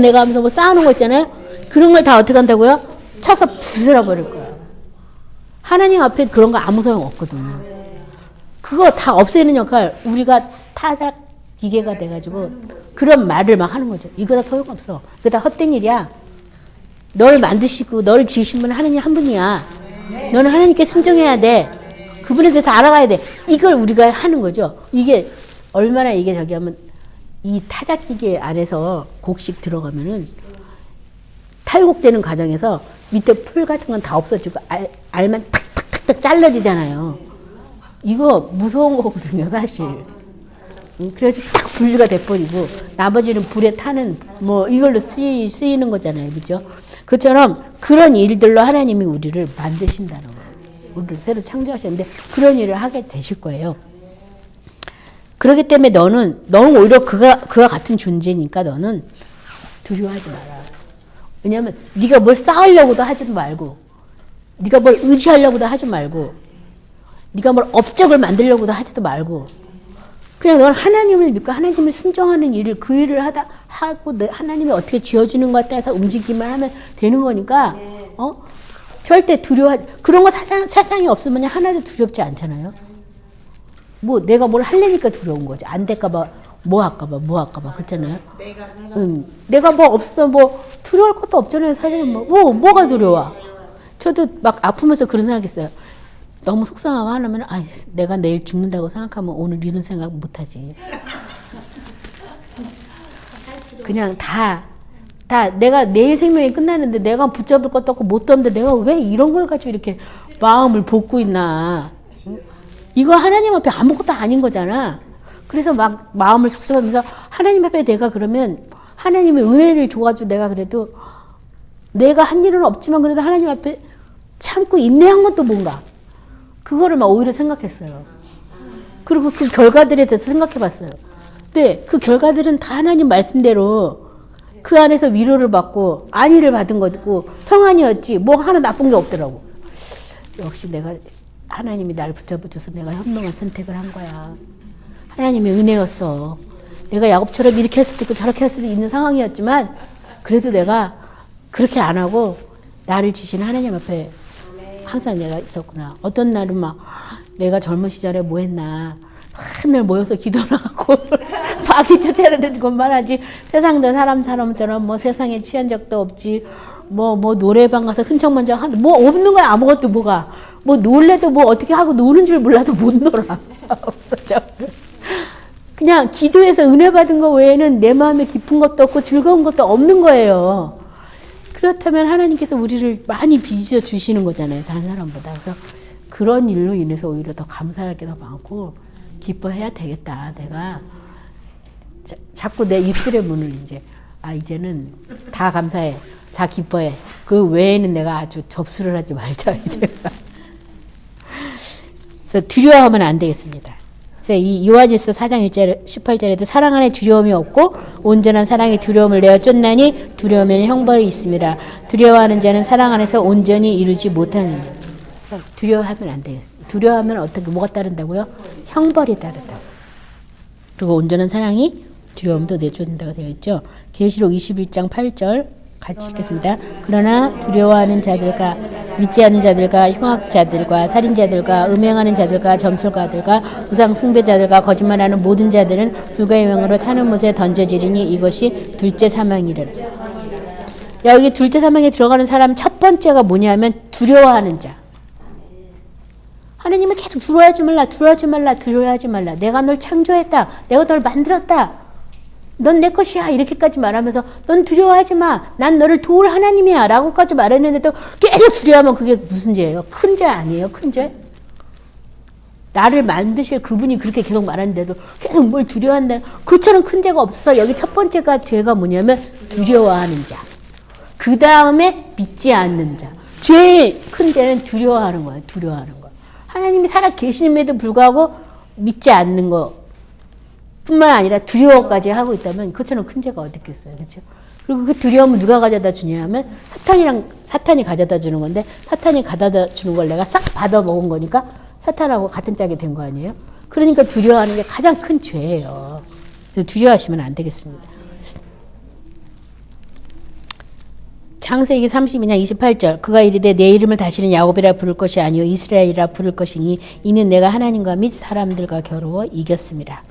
내가 하면서 뭐 쌓아놓은 거 있잖아요. 그런 걸 다 어떻게 한다고요? 쳐서 부스러 버릴 거예요. 하나님 앞에 그런 거 아무 소용 없거든요. 그거 다 없애는 역할 우리가 타작 기계가 돼가지고 그런 말을 막 하는 거죠. 이거 다 소용없어. 이거 다 헛된 일이야. 너를 만드시고 너를 지으신 분은 하나님 한 분이야. 너는 하나님께 순종해야 돼. 그분에 대해서 알아가야 돼. 이걸 우리가 하는 거죠. 이게 얼마나 이게 저기 하면 이 타작기계 안에서 곡식 들어가면은 탈곡되는 과정에서 밑에 풀 같은 건 다 없어지고 알만 탁탁탁탁 잘라지잖아요. 이거 무서운 거거든요, 사실. 그래서 딱 분리가 돼버리고 나머지는 불에 타는 뭐 이걸로 쓰이는 거잖아요, 그렇죠? 그처럼 그런 일들로 하나님이 우리를 만드신다는 거예요. 우리를 새로 창조하셨는데 그런 일을 하게 되실 거예요. 그렇기 때문에 너는 오히려 그와 같은 존재니까 너는 두려워하지 마라. 왜냐하면 네가 뭘 쌓으려고도 하지 말고 네가 뭘 의지하려고도 하지 말고 네가 뭘 업적을 만들려고도 하지도 말고 그냥 넌 하나님을 믿고 하나님을 순종하는 일을 그 일을 하고 하나님이 어떻게 지어주는 것 따라서 움직이기만 하면 되는 거니까 절대 그런 거 사상이 없으면 하나도 두렵지 않잖아요. 뭐 내가 뭘 하려니까 두려운 거지. 안 될까봐 뭐 할까봐 그렇잖아요. 내가 뭐 없으면 뭐 두려울 것도 없잖아요. 사실은 뭐가 두려워. 저도 막 아프면서 그런 생각했어요. 너무 속상하고 하면 내가 내일 죽는다고 생각하면 오늘 이런 생각 못하지. 그냥 다 내가 내일 생명이 끝나는데 내가 붙잡을 것도 없고 못도 없는데 내가 왜 이런 걸 가지고 이렇게 마음을 볶고 있나. 이거 하나님 앞에 아무것도 아닌 거잖아. 그래서 막 마음을 숙소하면서 하나님 앞에 내가 그러면 하나님의 은혜를 줘가지고 내가 그래도 내가 한 일은 없지만 그래도 하나님 앞에 참고 인내한 것도 뭔가. 그거를 막 오히려 생각했어요. 그리고 그 결과들에 대해서 생각해 봤어요. 근데 그 결과들은 다 하나님 말씀대로 그 안에서 위로를 받고 안위를 받은 거고 평안이었지 뭐 하나 나쁜 게 없더라고. 역시 내가 하나님이 날 붙잡아줘서 내가 현명한 선택을 한 거야. 하나님의 은혜였어. 내가 야곱처럼 이렇게 할 수도 있고 저렇게 할 수도 있는 상황이었지만 그래도 내가 그렇게 안 하고 나를 지시는 하나님 앞에 항상 내가 있었구나. 어떤 날은 막 내가 젊은 시절에 뭐 했나 맨날 모여서 기도를 하고 마귀 쫓아내는 것만 하지 세상도 사람처럼 뭐 세상에 취한 적도 없지 뭐 노래방 가서 흥청만청 하는 뭐 없는 거야. 아무것도 뭐가 뭐 놀래도 뭐 어떻게 하고 노는 줄 몰라도 못 놀아. 그냥 기도해서 은혜 받은 거 외에는 내 마음에 깊은 것도 없고 즐거운 것도 없는 거예요. 그렇다면 하나님께서 우리를 많이 빚어 주시는 거잖아요. 다른 사람보다. 그래서 그런 일로 인해서 오히려 더 감사할 게 더 많고 기뻐해야 되겠다. 내가 자꾸 내 입술의 문을 이제는 다 감사해. 다 기뻐해. 그 외에는 내가 아주 접수를 하지 말자. 이제. 그래서 두려워하면 안 되겠습니다. 그래서 이 요한일서 4장 1절 18절에도 사랑 안에 두려움이 없고 온전한 사랑의 두려움을 내어 쫓나니 두려움에는 형벌이 있습니다. 두려워하는 자는 사랑 안에서 온전히 이루지 못하느니. 두려워하면 안 되겠습니다. 두려워하면 어떻게 뭐가 따른다고요? 형벌이 따른다고. 그리고 온전한 사랑이 두려움도 내쫓는다고 되어 있죠. 계시록 21장 8절 같이 읽겠습니다. 그러나 두려워하는 자들과 믿지 않는 자들과 흉악자들과 살인자들과 음행하는 자들과 점술가들과 우상 숭배자들과 거짓말하는 모든 자들은 불가의 명으로 타는 못에 던져지리니 이것이 둘째 사망이라. 여기 둘째 사망에 들어가는 사람 첫 번째가 뭐냐면 두려워하는 자. 하나님은 계속 두려워하지 말라. 내가 널 창조했다. 내가 널 만들었다. 넌 내 것이야. 이렇게까지 말하면서 넌 두려워하지 마. 난 너를 도울 하나님이야. 라고까지 말했는데도 계속 두려워하면 그게 무슨 죄예요? 큰 죄 아니에요? 큰 죄? 나를 만드실 그분이 그렇게 계속 말하는데도 계속 뭘 두려워한다. 그처럼 큰 죄가 없어서 여기 첫 번째가 죄가 뭐냐면 두려워하는 자. 그 다음에 믿지 않는 자. 제일 큰 죄는 두려워하는 거예요. 두려워하는 거. 하나님이 살아 계심에도 불구하고 믿지 않는 거 뿐만 아니라 두려워까지 하고 있다면 그처럼 큰 죄가 어디 있겠어요. 그렇죠? 그리고 그 두려움은 누가 가져다 주냐 하면 사탄이 가져다 주는 건데 사탄이 가져다 주는 걸 내가 싹 받아 먹은 거니까 사탄하고 같은 짝이 된 거 아니에요? 그러니까 두려워하는 게 가장 큰 죄예요. 그래서 두려워하시면 안 되겠습니다. 창세기 32장 28절 그가 이르되 내 이름을 다시는 야곱이라 부를 것이 아니요 이스라엘이라 부를 것이니 이는 내가 하나님과 및 사람들과 겨루어 이겼습니다.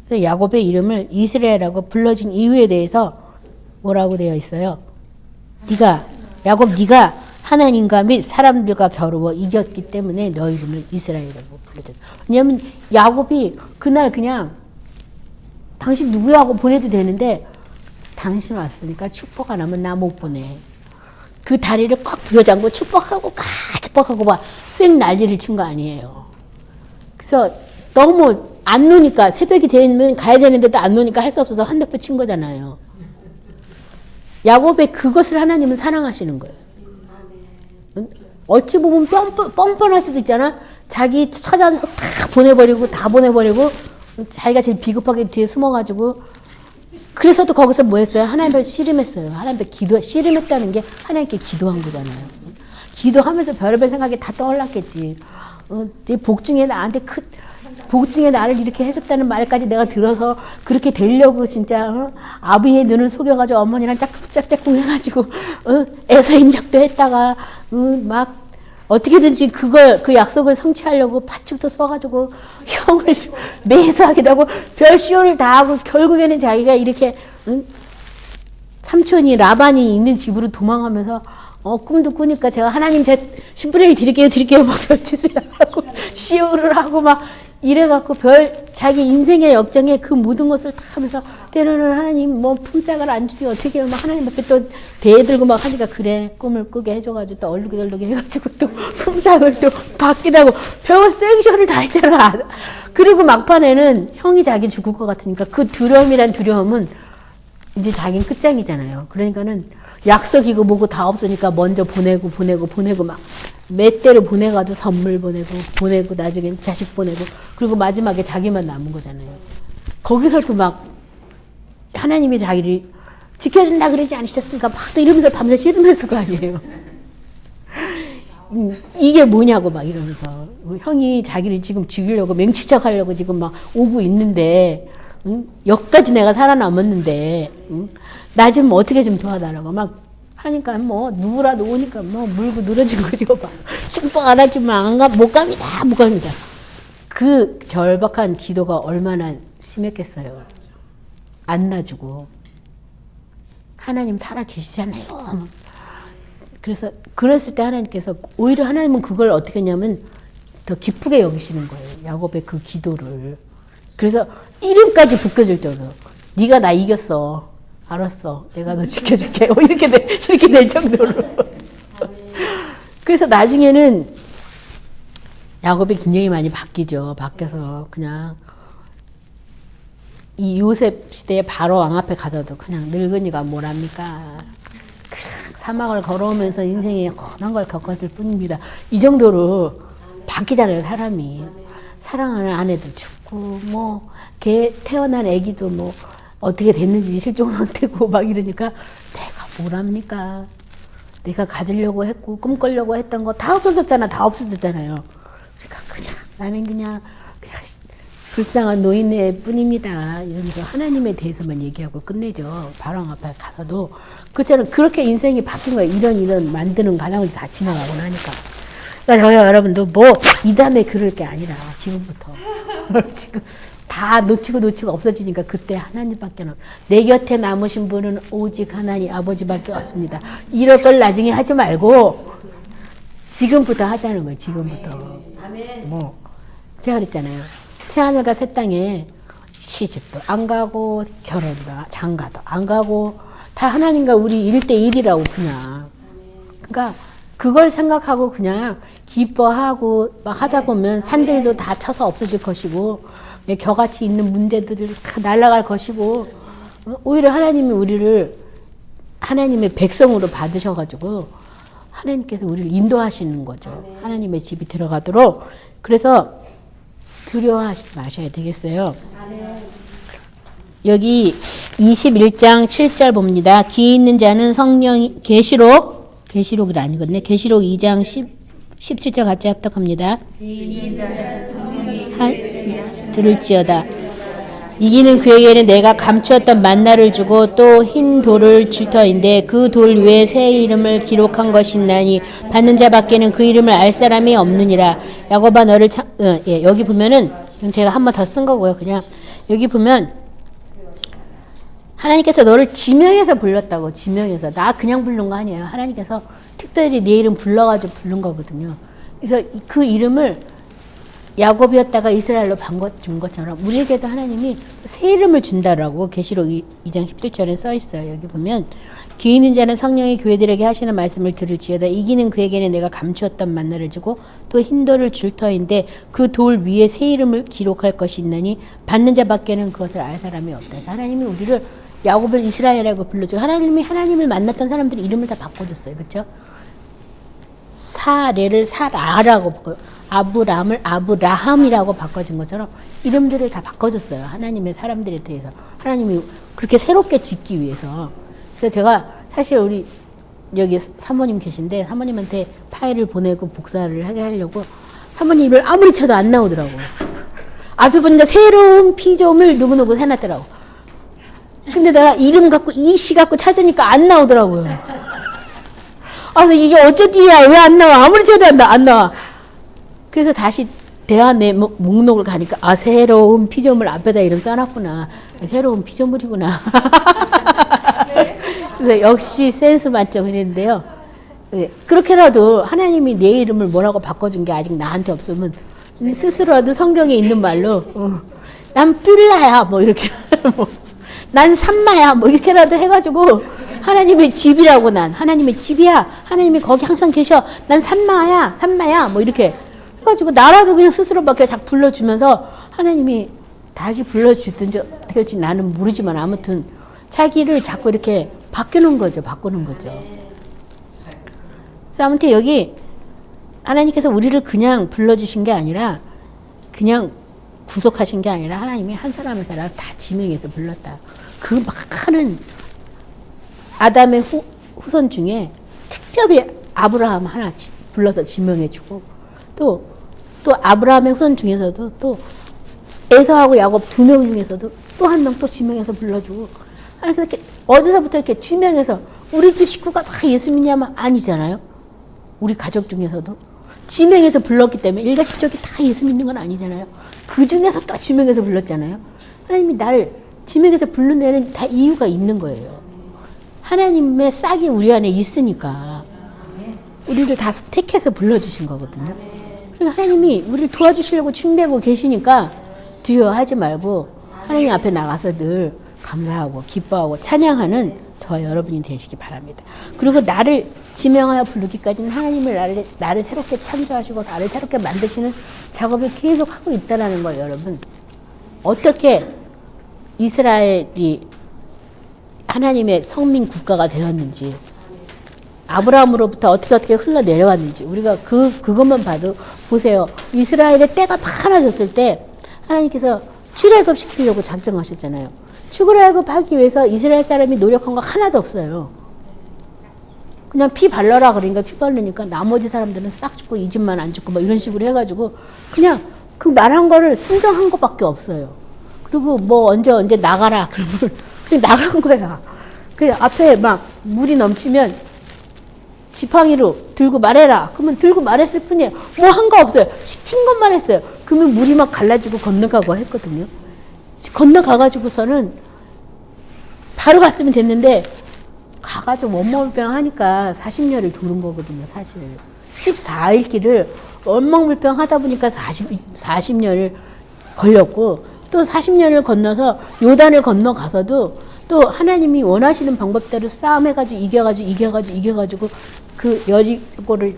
그래서 야곱의 이름을 이스라엘이라고 불러진 이유에 대해서 뭐라고 되어 있어요? 야곱 네가 하나님과 및 사람들과 겨루어 이겼기 때문에 너 이름을 이스라엘이라고 불러졌다. 왜냐하면 야곱이 그날 그냥 당신 누구야 하고 보내도 되는데 당신 왔으니까 축복 안 하면 나 못 보내. 그 다리를 꽉 부여잡고 축복하고 막 쌩 난리를 친 거 아니에요. 그래서 너무 안 노니까 새벽이 되면 가야 되는데도 안 노니까 할 수 없어서 한대표 친 거잖아요. 야곱의 그것을 하나님은 사랑하시는 거예요. 어찌 보면 뻔뻔할 수도 있잖아. 자기 찾아서 다 보내버리고 자기가 제일 비겁하게 뒤에 숨어가지고 그래서도 거기서 뭐 했어요? 하나님 앞에 씨름했어요. 하나님 앞에 씨름했다는 게 하나님께 기도한 거잖아요. 기도하면서 별의별 생각이 다 떠올랐겠지. 복중에 나를 이렇게 해줬다는 말까지 내가 들어서 그렇게 되려고 진짜 아비의 눈을 속여가지고 어머니랑 짝짝꿍 해가지고 애서 인작도 했다가 막 어떻게든지 그 약속을 성취하려고 팥죽도 써가지고 형을 매수하기도 하고 별 시호를 다 하고 결국에는 자기가 이렇게 삼촌이 라반이 있는 집으로 도망하면서 꿈도 꾸니까 제가 하나님 제 10분의 1 드릴게요 막 별짓을 하고 시호를 하고 막 이래갖고 자기 인생의 역정에 그 모든 것을 다 하면서 때로는 하나님 뭐 품삯을 안 주지 어떻게 해요. 막 하나님 앞에 또 대들고 막 하니까 그래 꿈을 꾸게 해줘가지고 또 얼룩덜룩 해가지고 또 품삯을 또 받기도 하고 별 생쇼를 다 했잖아. 그리고 막판에는 형이 자기 죽을 것 같으니까 그 두려움이란 두려움은 이제 자기는 끝장이잖아요. 그러니까는 약속이고 뭐고 다 없으니까 먼저 보내고 막 몇 대를 보내가지고 선물 보내고 나중엔 자식 보내고 그리고 마지막에 자기만 남은 거잖아요. 거기서도 막 하나님이 자기를 지켜준다 그러지 않으셨습니까? 막 또 이러면서 밤새 씨름했을 거 아니에요. 이게 뭐냐고 막 이러면서 형이 자기를 지금 죽이려고 맹추적하려고 지금 막 오고 있는데, 응? 여기까지 내가 살아남았는데, 응? 나 좀 어떻게 좀 도와달라고 막 하니까 뭐 누구라도 오니까 뭐 물고 늘어진 거지. 봐. 축복 안 하지만 못 갑니다. 못 갑니다. 그 절박한 기도가 얼마나 심했겠어요. 안 놔주고. 하나님 살아 계시잖아요. 그래서 그랬을 때 하나님께서 오히려 하나님은 그걸 어떻게 했냐면 더 기쁘게 여기시는 거예요. 야곱의 그 기도를. 그래서 이름까지 붙여줄 정도로 네가 나 이겼어. 알았어. 내가 너 지켜줄게. 이렇게 될 정도로. 그래서 나중에는 야곱이 굉장히 많이 바뀌죠. 바뀌어서 그냥 이 요셉 시대에 바로 왕 앞에 가서도 그냥 늙은이가 뭐랍니까? 사막을 걸어오면서 인생에 험한 걸 겪었을 뿐입니다. 이 정도로 바뀌잖아요, 사람이. 사랑하는 아내도 죽고, 뭐, 걔 태어난 아기도 뭐, 어떻게 됐는지 실종 상태고 막 이러니까 내가 뭐랍니까? 내가 가지려고 했고, 꿈꾸려고 했던 거 다 없어졌잖아, 다 없어졌잖아요. 그러니까 그냥 나는 그냥 불쌍한 노인네 뿐입니다. 이러면서 하나님에 대해서만 얘기하고 끝내죠. 바로 앞에 가서도. 그처럼 그렇게 인생이 바뀐 거예요. 이런 만드는 과정을 다 지나가고 나니까. 그러니까 여러분도 뭐 이담에 그럴 게 아니라 지금부터. 지금 다 놓치고 없어지니까 그때 하나님밖에 없. 내 곁에 남으신 분은 오직 하나님 아버지밖에 없습니다. 이럴 걸 나중에 하지 말고 지금부터 하자는 거예요. 지금부터. 뭐 제가 그랬잖아요. 새하늘과 새 땅에 시집도 안 가고 결혼도 장가도 안 가고 다 하나님과 우리 1대1이라고 그냥. 그러니까 그걸 생각하고 그냥 기뻐하고 막 하다 보면 산들도 다 쳐서 없어질 것이고 겨같이 있는 문제들이 다 날아갈 것이고 오히려 하나님이 우리를 하나님의 백성으로 받으셔가지고 하나님께서 우리를 인도하시는 거죠. 하나님의 집이 들어가도록. 그래서 두려워하지 마셔야 되겠어요. 여기 21장 7절 봅니다. 귀 있는 자는 성령 계시록이 아니거든요. 계시록 2장 17절 같이 합독합니다. 들을지어다. 이기는 그에게는 내가 감추었던 만나를 주고 또 흰 돌을 줄 터인데 그 돌 위에 새 이름을 기록한 것이 있나니 받는 자밖에는 그 이름을 알 사람이 없느니라. 야곱아 너를 여기 보면은 제가 한 번 더 쓴 거고요. 그냥 여기 보면 하나님께서 너를 지명해서 불렀다고. 지명해서. 나 그냥 부른 거 아니에요. 하나님께서 특별히 내 이름 불러가지고 부른 거거든요. 그래서 그 이름을 야곱이었다가 이스라엘로 바꿔준 것처럼 우리에게도 하나님이 새 이름을 준다라고 계시록 2장 17절에 써 있어요. 여기 보면 귀 있는 자는 성령이 교회들에게 하시는 말씀을 들을지어다. 이기는 그에게는 내가 감추었던 만나를 주고 또 흰 돌을 줄 터인데 그 돌 위에 새 이름을 기록할 것이 있나니 받는 자밖에는 그것을 알 사람이 없다. 하나님이 우리를 야곱을 이스라엘이라고 불러주고 하나님이 하나님을 만났던 사람들이 이름을 다 바꿔줬어요. 그렇죠? 사레를 사라라고 바꿔, 아브람을 아브라함이라고 바꿔준 것처럼 이름들을 다 바꿔줬어요. 하나님의 사람들에 대해서. 하나님이 그렇게 새롭게 짓기 위해서. 그래서 제가 사실 우리 여기 사모님 계신데 사모님한테 파일을 보내고 복사를 하게 하려고 사모님 입을 아무리 쳐도 안 나오더라고. 앞에 보니까 새로운 피조물 누구누구 해놨더라고. 근데 내가 이름 갖고 이시 갖고 찾으니까 안 나오더라고요. 그래서 이게 어쩐지야 왜 안 나와? 아무리 쳐도 안 나와. 그래서 다시 대화 내 목록을 가니까 아 새로운 피조물 앞에다 이름 써놨구나. 새로운 피조물이구나. 그래서 역시 센스 만점 이랬는데요. 그렇게라도 하나님이 내 이름을 뭐라고 바꿔준 게 아직 나한테 없으면 스스로라도 성경에 있는 말로 난 뷸라야 뭐 이렇게 뭐, 난 산마야 뭐 이렇게라도 해가지고 하나님의 집이라고 난 하나님의 집이야. 하나님이 거기 항상 계셔. 난 산마야 뭐 이렇게 해가지고 나라도 그냥 스스로밖에 자꾸 불러주면서 하나님이 다시 불러주든지 어떻게 할지 나는 모르지만 아무튼 자기를 자꾸 이렇게 바꾸는 거죠. 그래서 아무튼 여기 하나님께서 우리를 그냥 불러주신 게 아니라 그냥 구속하신 게 아니라 하나님이 한 사람 한 사람 다 지명해서 불렀다. 그 많은 아담의 후손 중에 특별히 아브라함 하나 불러서 지명해주고 또 또 아브라함의 후손 중에서도 또 에서하고 야곱 2명 중에서도 또 한 명 또 지명해서 불러주고. 아니, 그렇게 어디서부터 이렇게 지명해서 우리 집 식구가 다 예수 믿냐면 아니잖아요. 우리 가족 중에서도 지명해서 불렀기 때문에 일가족이 다 예수 믿는 건 아니잖아요. 그 중에서 또 지명해서 불렀잖아요. 하나님이 날 지명해서 부른 데는 다 이유가 있는 거예요. 하나님의 싹이 우리 안에 있으니까 우리를 다 택해서 불러주신 거거든요. 그러니까 하나님이 우리를 도와주시려고 준비하고 계시니까 두려워하지 말고 하나님 앞에 나가서 늘 감사하고 기뻐하고 찬양하는 저와 여러분이 되시기 바랍니다. 그리고 나를 지명하여 부르기까지는 하나님을 나를 새롭게 창조하시고 나를 새롭게 만드시는 작업을 계속 하고 있다는 걸 여러분, 어떻게 이스라엘이 하나님의 성민 국가가 되었는지, 아브라함으로부터 어떻게 흘러내려왔는지 우리가 그것만 봐도 보세요. 이스라엘의 때가 많아졌을 때 하나님께서 출애굽시키려고 작정하셨잖아요. 출애굽하기 위해서 이스라엘 사람이 노력한 거 하나도 없어요. 그냥 피 발라라 그러니까 피 바르니까 나머지 사람들은 싹 죽고 이 집만 안 죽고 뭐 이런 식으로 해가지고 그냥 그 말한 거를 순종한 것밖에 없어요. 그리고 뭐 언제 나가라 그러면 그냥 나간 거야. 그 앞에 막 물이 넘치면 지팡이로 들고 말해라. 그러면 들고 말했을 뿐이에요. 뭐 한 거 없어요. 시킨 것만 했어요. 그러면 물이 막 갈라지고 건너가고 했거든요. 건너가가지고서는 바로 갔으면 됐는데 가가지고 원망불평 하니까 40년을 도는 거거든요. 사실 14일 길을 원망불평 하다 보니까 40년을 걸렸고, 또 40년을 건너서 요단을 건너가서도 또 하나님이 원하시는 방법대로 싸움해가지고 이겨가지고 그 여리고를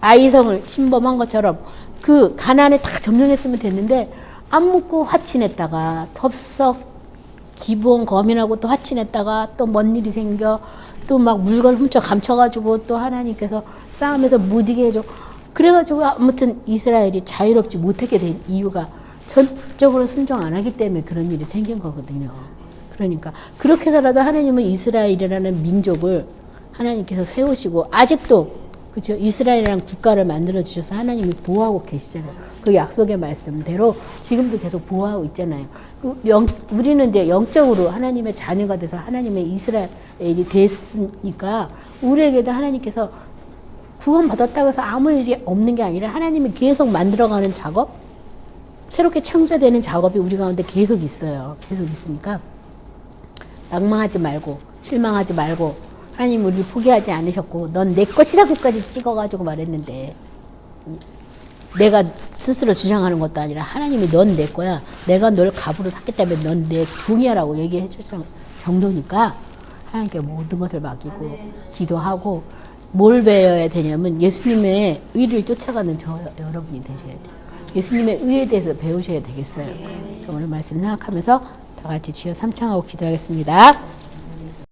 아이성을 침범한 것처럼 그 가나안을 다 점령했으면 됐는데 안 묻고 화친했다가 덥석 기본 거민하고 또 화친했다가 또 뭔 일이 생겨 또 막 물건 훔쳐 감춰가지고 또 하나님께서 싸움에서 못 이기게 해줘. 그래가지고 아무튼 이스라엘이 자유롭지 못하게 된 이유가 전적으로 순종 안 하기 때문에 그런 일이 생긴 거거든요. 그러니까 그렇게 해서라도 하나님은 이스라엘이라는 민족을 하나님께서 세우시고 아직도 그죠? 이스라엘이라는 국가를 만들어 주셔서 하나님이 보호하고 계시잖아요. 그 약속의 말씀대로 지금도 계속 보호하고 있잖아요. 우리는 이제 영적으로 하나님의 자녀가 돼서 하나님의 이스라엘이 됐으니까 우리에게도 하나님께서 구원받았다고 해서 아무 일이 없는 게 아니라 하나님이 계속 만들어가는 작업, 새롭게 창조되는 작업이 우리 가운데 계속 있어요. 계속 있으니까 낭망하지 말고 실망하지 말고, 하나님 우리를 포기하지 않으셨고 넌 내 것이라고까지 찍어가지고 말했는데, 내가 스스로 주장하는 것도 아니라 하나님이 넌 내 거야, 내가 널 갑으로 샀기 때문에 넌 내 종이야라고 얘기해 주시는 정도니까 하나님께 모든 것을 맡기고 기도하고, 뭘 배워야 되냐면 예수님의 의를 쫓아가는 저 여러분이 되셔야 돼요. 예수님의 의에 대해서 배우셔야 되겠어요. 오늘 말씀 생각하면서 다 같이 주여 삼창하고 기도하겠습니다.